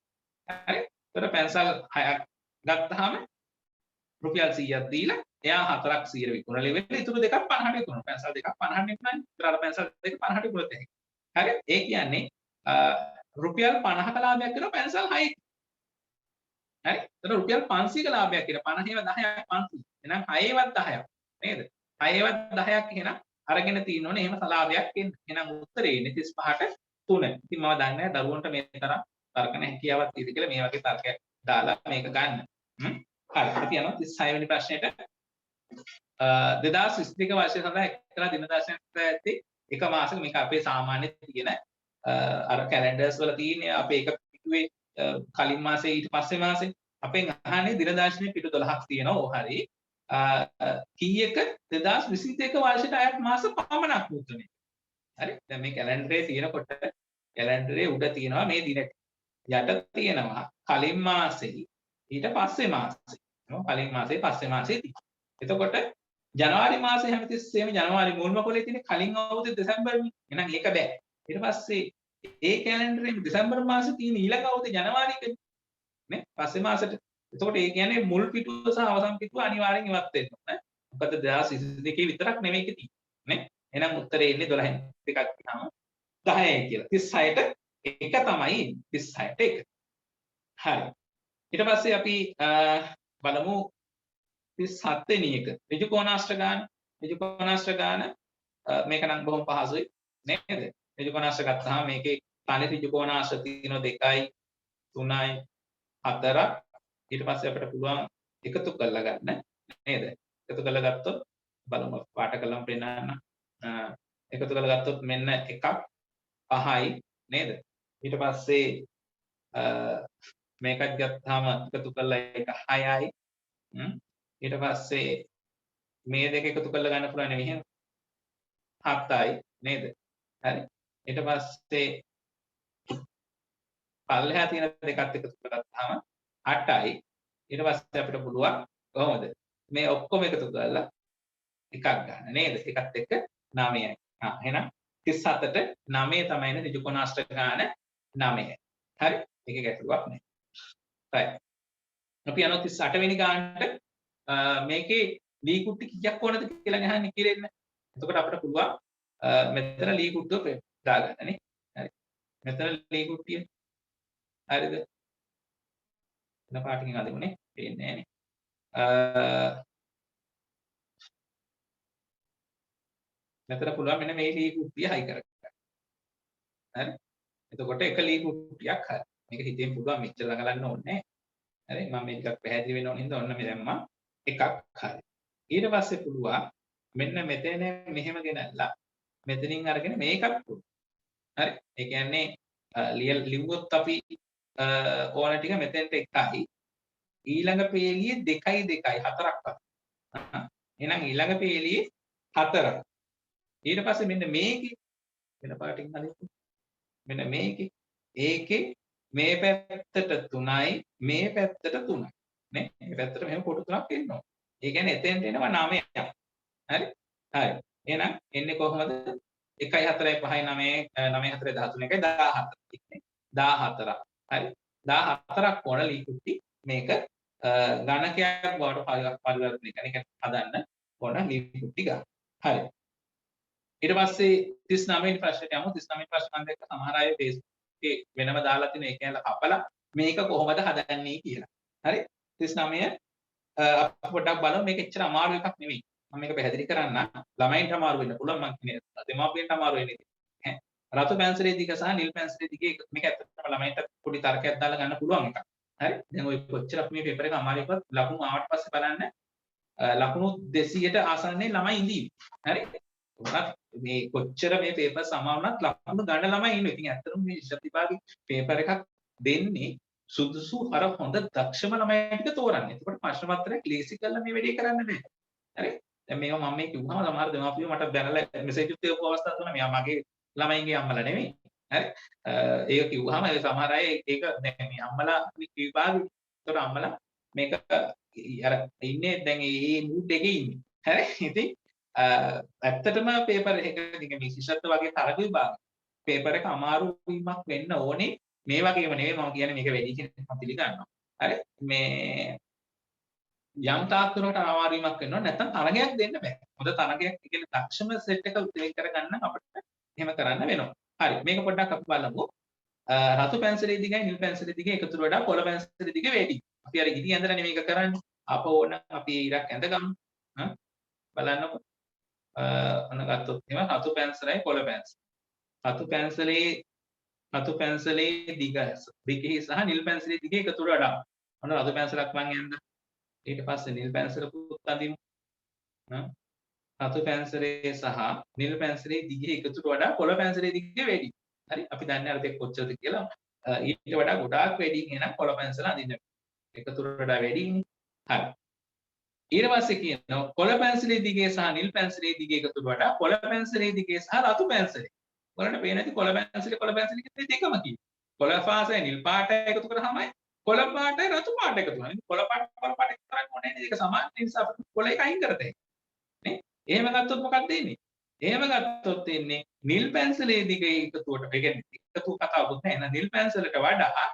හරි? ඒතර පැන්සල් 6ක් ගත්තාම රුපියල් 100ක් දීලා එයා 4ක් 100ට විකුණලා ඉවරලා ඉතුරු දෙකක් 50ට විකුණනවා. පැන්සල් දෙකක් 50ට විකුණන්නේ. ඒතර අර පැන්සල් දෙක 50ට විකුණුවත් එහෙයි. හරි? ඒ කියන්නේ රුපියල් 50ක ලාභයක් කරන පැන්සල් 6ක්. හරි? ඒතර රුපියල් 500ක ලාභයක් කියන 50ේව 10ක් 500. එහෙනම් 6ේවත් 10ක් නේද? 6ේවත් 10ක් එහෙනම් අරගෙන තියෙනෝනේ එහෙම සලාභයක් එන්න. එහෙනම් උත්තරේ ඉන්නේ 35ට 3. ඉතින් මම දන්නේ නැහැ දරුවන්ට මේ තරම් තර්කන හැකියාවක් තියෙද කියලා මේ වගේ තර්කයක් දාලා මේක ගන්න. හරි. අපි යනවා 36 වෙනි ප්‍රශ්නෙට. 2022 වර්ෂය සඳහා එක්තරා දින දර්ශනයක් ඇත්තේ එක මාසෙක මේක අපේ සාමාන්‍ය තියෙන අර කැලෙන්ඩර්ස් වල තියෙන අපේ එක පිටුවේ කලින් මාසේ ඊට පස්සේ මාසේ අපෙන් අහන්නේ දින දර්ශනේ පිටු 12ක් තියෙනවා. ඕ හරි. කීයක 2022 වර්ෂයට අයත් මාස පමණක් උතුනේ. හරි? දැන් මේ කැලෙන්ඩරේ තියෙනකොට කැලෙන්ඩරේ උඩ තියෙනවා මේ දින යට තියෙනවා කලින් මාසේ ඊට පස්සේ මාසේ. කලින් මාසේ පස්සේ මාසේ තියෙනවා. එතකොට ජනවාරි මාසේ හැමතිස්සෙම ජනවාරි මුල්ම කොලේ තියෙන කලින් අවුරුද්දේ දෙසැම්බර්නේ. එහෙනම් ඒක බෑ. ඊට පස්සේ ඒ කැලෙන්ඩරේ දෙසැම්බර් මාසේ තියෙන ඊළඟ අවුරුද්දේ ජනවාරිකනේ. නේ? පස්සේ මාසෙට. එතකොට ඒ කියන්නේ මුල් පිටුව සහ අවසන් පිටුව අනිවාර්යෙන් ඉවත් වෙන්න ඕනේ. මොකද 2022 විතරක් නෙමෙයි ඒක තියෙන්නේ. නේ? එහෙනම් උත්තරේ එන්නේ 12න්. දෙකක් ගියාම 10යි කියලා. 36ට එක තමයි 36ට එක. හරි. ඊට පස්සේ අපි බලමු 37 වෙනි එක. ඍජු කෝණාශ්‍ර ගාන. ඍජු කෝණාශ්‍ර ගාන මේක නම් බොහොම පහසුයි නේද? ඍජු කෝණාශ්‍ර ගත්තාම මේකේ තනි ඍජු කෝණාශ්‍ර තියෙනවා 2යි 3යි 4ක්. ඊට පස්සේ අපිට පුළුවන් එකතු කරලා ගන්න නේද? එකතු කරලා ගත්තොත් බලමු පාට කළාම පෙන්නන්න. එකතු කරලා ගත්තොත් මෙන්න එකක් 5යි නේද? ඊට පස්සේ මේකත් ගත්තාම එකතු කරලා ඒක 6යි. ඊට පස්සේ මේ දෙක එකතු කරලා ගන්න පුළුවන් මෙහෙම 7යි නේද? හරි. ඊට පස්සේ පල්ලෙහා තියෙන දෙකත් එකතු කරගත්තාම 8යි. ඊට පස්සේ අපිට පුළුවන් කොහොමද? මේ ඔක්කොම එකතු කරලා එකක් ගන්න නේද? එකත් එක්ක 9යි. එහෙනම් 37ට 9 තමයි ඍජු කෝණාශ්‍ර ගාන 9යි. හරි? මේක ගැටලුවක් නෑ. right. අපි යනවා 38 වෙනි ගානට. මේකේ ලී කුට්ටි කීයක් ඕනද කියලා ගහන්නේ කියලා ඉන්න. එතකොට අපිට පුළුවන් මෙතන ලී කුට්ටුව දාගන්න නේ. හරි. මෙතන ලී කුට්ටිය. හරිද? වෙන පාටකින් අදිමුනේ. පේන්නේ නෑනේ. මෙතන පුළුවන් මෙන්න මේ ලී කුට්ටිය හයි කරගන්න. හරි? එතකොට එක ලී කුට්ටියක් හරි. මේක හිතෙන් පුළුවන් මෙච්චර ළඟලන්න ඕනේ නෑ. හරි? මම මේක පැහැදිලි වෙන්න ඕන හින්දා ඔන්න මේ දැම්මා. එකක් හරි. ඊට පස්සේ පුළුවන් මෙන්න මෙතන මෙහෙම ගෙනල්ලා මෙතනින් අරගෙන මේකත් පුළුවන්. හරි? ඒ කියන්නේ ලිව්වොත් අපි ඕන ටික මෙතෙන්ට එකයි. ඊළඟ පේළියේ 2යි 2යි 4ක් වත්. එහෙනම් ඊළඟ පේළියේ 4ක්. ඊට පස්සේ මෙන්න මේකේ වෙන පාටින් හරියට මෙන්න මේකේ ඒකේ මේ පැත්තට 3යි මේ පැත්තට 3යි නේ මේ පැත්තට මෙහෙම කොටු තුනක් එනවා. ඒ කියන්නේ එතෙන්ට එනවා 9ක්. හරි? හරි. එහෙනම් එන්නේ කොහොමද? 1යි 4යි 5යි 9යි 9යි 4යි 13යි 14ක්. හරි? 14ක් ඕන ලී කුට්ටි මේක ගණකයක් බවට පරිවර්තනය කරන්න හදන්න ඕන ලී කුට්ටි ගන්න. හරි. ඊට පස්සේ 39 වෙනි ප්‍රශ්නයට යමු. 39 වෙනි ප්‍රශ්න මම දැක්ක සමහර අය Facebook එකේ වෙනම දාලා තියෙන එක කියලා කපලා මේක කොහොමද හදන්නේ කියලා. හරි? 39 අපි පොඩ්ඩක් බලමු. මේක එච්චර අමාරු එකක් නෙවෙයි. මම මේක පැහැදිලි කරන්න. ළමයින්ට අමාරු වෙන්න පුළුවන් මම කියන්නේ. දෙමාපියන්ට අමාරු වෙන්නේ. ඈ රතු පැන්සලේ දිග සහ නිල් පැන්සලේ දිග මේක ඇත්තටම ළමයින්ට පොඩි තර්කයක් දාලා ගන්න පුළුවන් එකක්. හරි? දැන් ඔය කොච්චර අපි මේ පේපර් එක අමාරු එකවත් ලකුණු ආවට පස්සේ බලන්න ලකුණු 200ට ආසන්නයේ ළමයි ඉඳී. හරි? මේ කොච්චර මේ පේපර් සමා වුණත් ලකුණු ගන්න ළමයි ඉන්නවා. ඉතින් ඇත්තටම මේ විෂය විභාගේ පේපර් එකක් දෙන්නේ සුදුසු අර හොඳ දක්ෂම ළමයි ටික තෝරන්න. එතකොට ප්‍රශ්න පත්‍රයක් ලීසි කරලා මේ වැඩේ කරන්න බෑ. හරි? දැන් මේවා මම මේ කිව්වම සමහර දෙමාපියෝ මට බැනලා මෙසේජ් එකක් දාපු අවස්ථා තුන මෙයා මගේ ළමයින්ගේ අම්මලා නෙමෙයි. හරි? ඒක කිව්වහම ඒ සමහර අය ඒක දැන් මේ අම්මලා විභාගෙ. ඒතකොට අම්මලා මේක අර ඉන්නේ දැන් මේ මූඩ් එකේ ඉන්නේ. හරි? ඉතින් ඇත්තටම පේපර් එක නිකන් මේ ශිෂ්‍යත්ව වගේ තරග විභාග පේපර් එක අමාරු වීමක් වෙන්න ඕනේ. මේ වගේම නෙවෙයි මම කියන්නේ මේක වැඩි කියන එක මම පිළිගන්නවා. හරි? මේ යම් තාක් දුරකට අමාරු වීමක් වෙනවා නැත්නම් තරගයක් දෙන්න බෑ. හොඳ තරගයක් කියන්නේ දක්ෂම සෙට් එක උදේ කරගන්න අපිට එහෙම කරන්න වෙනවා. හරි. මේක පොඩ්ඩක් අපි බලමු. රතු පැන්සලේ දිගයි නිල් පැන්සලේ දිගයි එකතුට වඩා කොළ පැන්සලේ දිග වැඩි. අපි අර ඉදි ඇඳලානේ මේක කරන්නේ. අපෝ ඕන අපි ඉරක් ඇඳගමු. බලන්නකො. අන්න ගත්තොත් එහෙම රතු පැන්සලයි කොළ පැන්සල. රතු පැන්සලේ දිගයි සහ නිල් පැන්සලේ දිග එකතුට වඩා. අන්න රතු පැන්සලක් මං ඇඳ. ඊට පස්සේ නිල් පැන්සලකුත් අඳිමු. රතු පැන්සලේ සහ නිල් පැන්සලේ දිග එකතුට වඩා කොළ පැන්සලේ දිග වැඩි. හරි අපි දන්නේ අර දෙක කොච්චරද කියලා. ඊට වඩා ගොඩාක් වැඩි එහෙනම් කොළ පැන්සල අඳින්න. එකතුට වඩා වැඩිනේ. හරි. ඊට පස්සේ කියනවා කොළ පැන්සලේ දිගේ සහ නිල් පැන්සලේ දිගේ එකතුට වඩා කොළ පැන්සලේ දිගේ සහ රතු පැන්සලේ. ඔයාලට පේන්නේ නැති කොළ පැන්සලේ දෙකම කියනවා. කොළ පාටයි නිල් පාටයි එකතු කරාමයි කොළ පාටයි රතු පාට එකතු වෙනවා. කොළ පාට එකතු කරන්නේ ඕනේ නේද? ඒක සමාන නිසා අපිට කොළ එක අයින් කරතේ. නේ? එහෙම ගත්තොත් මොකක්ද වෙන්නේ? එහෙම ගත්තොත් එන්නේ නිල් පැන්සලේ දිගේ එකතුවට. ඒ කියන්නේ එකතු කතාවකුත් නැහැ. එහෙනම් නිල් පැන්සලට වඩා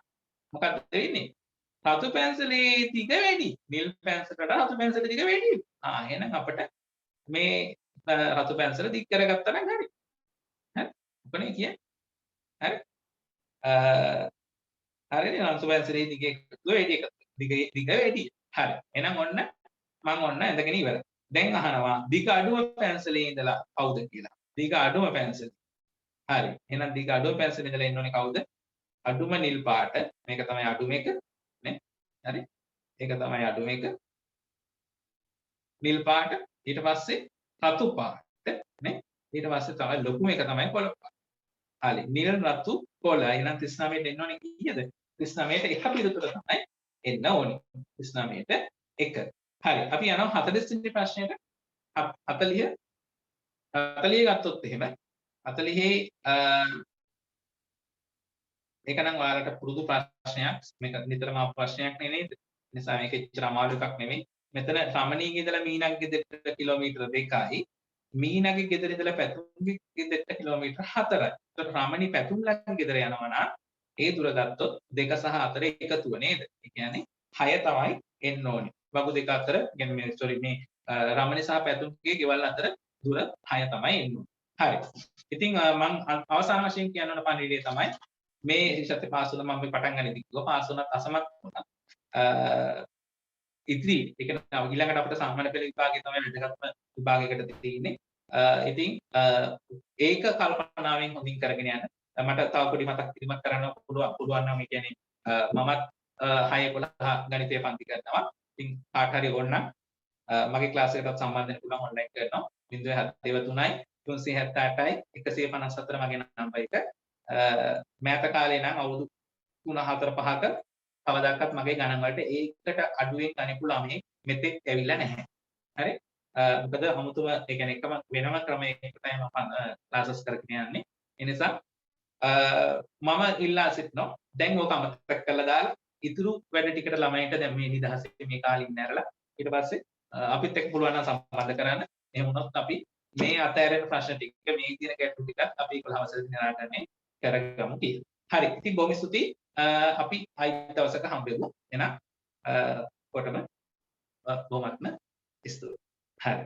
මොකක්ද වෙන්නේ? රතු පැන්සලේ දිග වැඩි. නිල් පැන්සලට රතු පැන්සලේ දිග වැඩි. එහෙනම් අපිට මේ රතු පැන්සල දිග කරගත්තා නම් හරි. හරි? මොකනේ කියන්නේ? හරි? හරිනේ රතු පැන්සලේ දිග වැඩි එක. දිග වැඩි. හරි. එහෙනම් ඔන්න මම ඔන්න ඇඳගෙන ඉවරයි. දැන් අහනවා දිග අඩුම පැන්සලේ ඉඳලා කවුද කියලා. දිග අඩුම පැන්සල. හරි. එහෙනම් දිග අඩුම පැන්සලේ ඉඳලා එන්න ඕනේ කවුද? අඩුම නිල් පාට. මේක තමයි අඩුම එක. නේ? හරි? ඒක තමයි අඩුම එක. නිල් පාට. ඊට පස්සේ රතු පාට. නේ? ඊට පස්සේ තමයි ලොකුම එක තමයි කොළ පාට. හරි. නිල් රතු කොළ. එහෙනම් 39ට එන්න ඕනේ කීයද? 39ට එක පිළිතුර තමයි එන්න ඕනේ. 39ට 1. හරි. අපි යනවා 40 වෙනි ප්‍රශ්නෙට. 40 ගත්තොත් එහෙම 40 මේක නම් ඔයාලට පුරුදු ප්‍රශ්නයක්. මේක නිතරම ප්‍රශ්නයක් නේද? නිසා මේක ඉච්චර අමාරු එකක් නෙමෙයි. මෙතන රමණීගේ ඉඳලා මීනගේ ගෙදරට කිලෝමීටර 2යි. මීනගේ ගෙදර ඉඳලා පැතුම්ගේ ගෙදරට කිලෝමීටර 4යි. ඒතකොට රමණී පැතුම් ළඟ ගෙදර යනවා නම් ඒ දුර ගත්තොත් 2 සහ 4 එකතුව නේද? ඒ කියන්නේ 6 තමයි එන්න ඕනේ. වගු දෙක අතර කියන්නේ මේ රමණී සහ පැතුම්ගේ ගෙවල් අතර දුර 6 තමයි එන්න ඕනේ. හරි. ඉතින් මම අවසාන වශයෙන් කියන්න ඕන පණිවිඩය තමයි මේ ශිෂ්‍යත්ව පාස් වුණා මම පටන් ගන්න ඉතින් පාස් වුණත් අසමත් වුණා. ඉතිරි ඒක ඊළඟට අපිට සාමාන්‍ය පෙළ විභාගය තමයි වැදගත්ම විභාගයකට තියෙන්නේ. ඉතින් ඒක කල්පනාවෙන් හොඳින් කරගෙන යන්න. මට තව පොඩි මතක් කිරීමක් කරන්න පුළුවන් නම් ඒ කියන්නේ මමත් 6:11 ගණිතය පන්ති කරනවා. ඉතින් කාට හරි ඕන නම් මගේ ක්ලාස් එකකට සම්බන්ධ වෙන්න පුළුවන් ඔන්ලයින් කරනවා. 073යි 378යි 154 මගේ නම්බර් එක. මෑත කාලේ නම් අවුරුදු 3-4-5ක කවදාකවත් මගේ ගණන් වලට ඒකට අඩුවෙන් ගණිපු ළමයි මෙතෙක් ඇවිල්ලා නැහැ. හරි? මොකද 아무තුම ඒ කියන්නේ එකම වෙනම ක්‍රමයකට තමයි මම ක්ලාසස් කරගෙන යන්නේ. ඒ නිසා මම ඉල්ලා සිටිනවා දැන් ඕක අමතක කරලා දාලා ඉතුරු වැඩ ටිකට ළමයින්ට දැන් මේ නිදහසේ මේ කාලේ ඉන්න ඇරලා ඊට පස්සේ අපිත් එක්ක පුළුවන් නම් සම්බන්ධ කරන්න. එහෙම වුණොත් අපි මේ අතෑරෙන ප්‍රශ්න ටික මේ දින ගැටලු ටිකත් අපි 11 වසරේ නිරාකරණය කරගමු කියලා. හරි. ඉතින් බොහොම ස්තුතියි. අපි ආයෙත් දවසක හම්බෙමු. එහෙනම් කොටම බොහොමත්ම ස්තුතියි. හරි.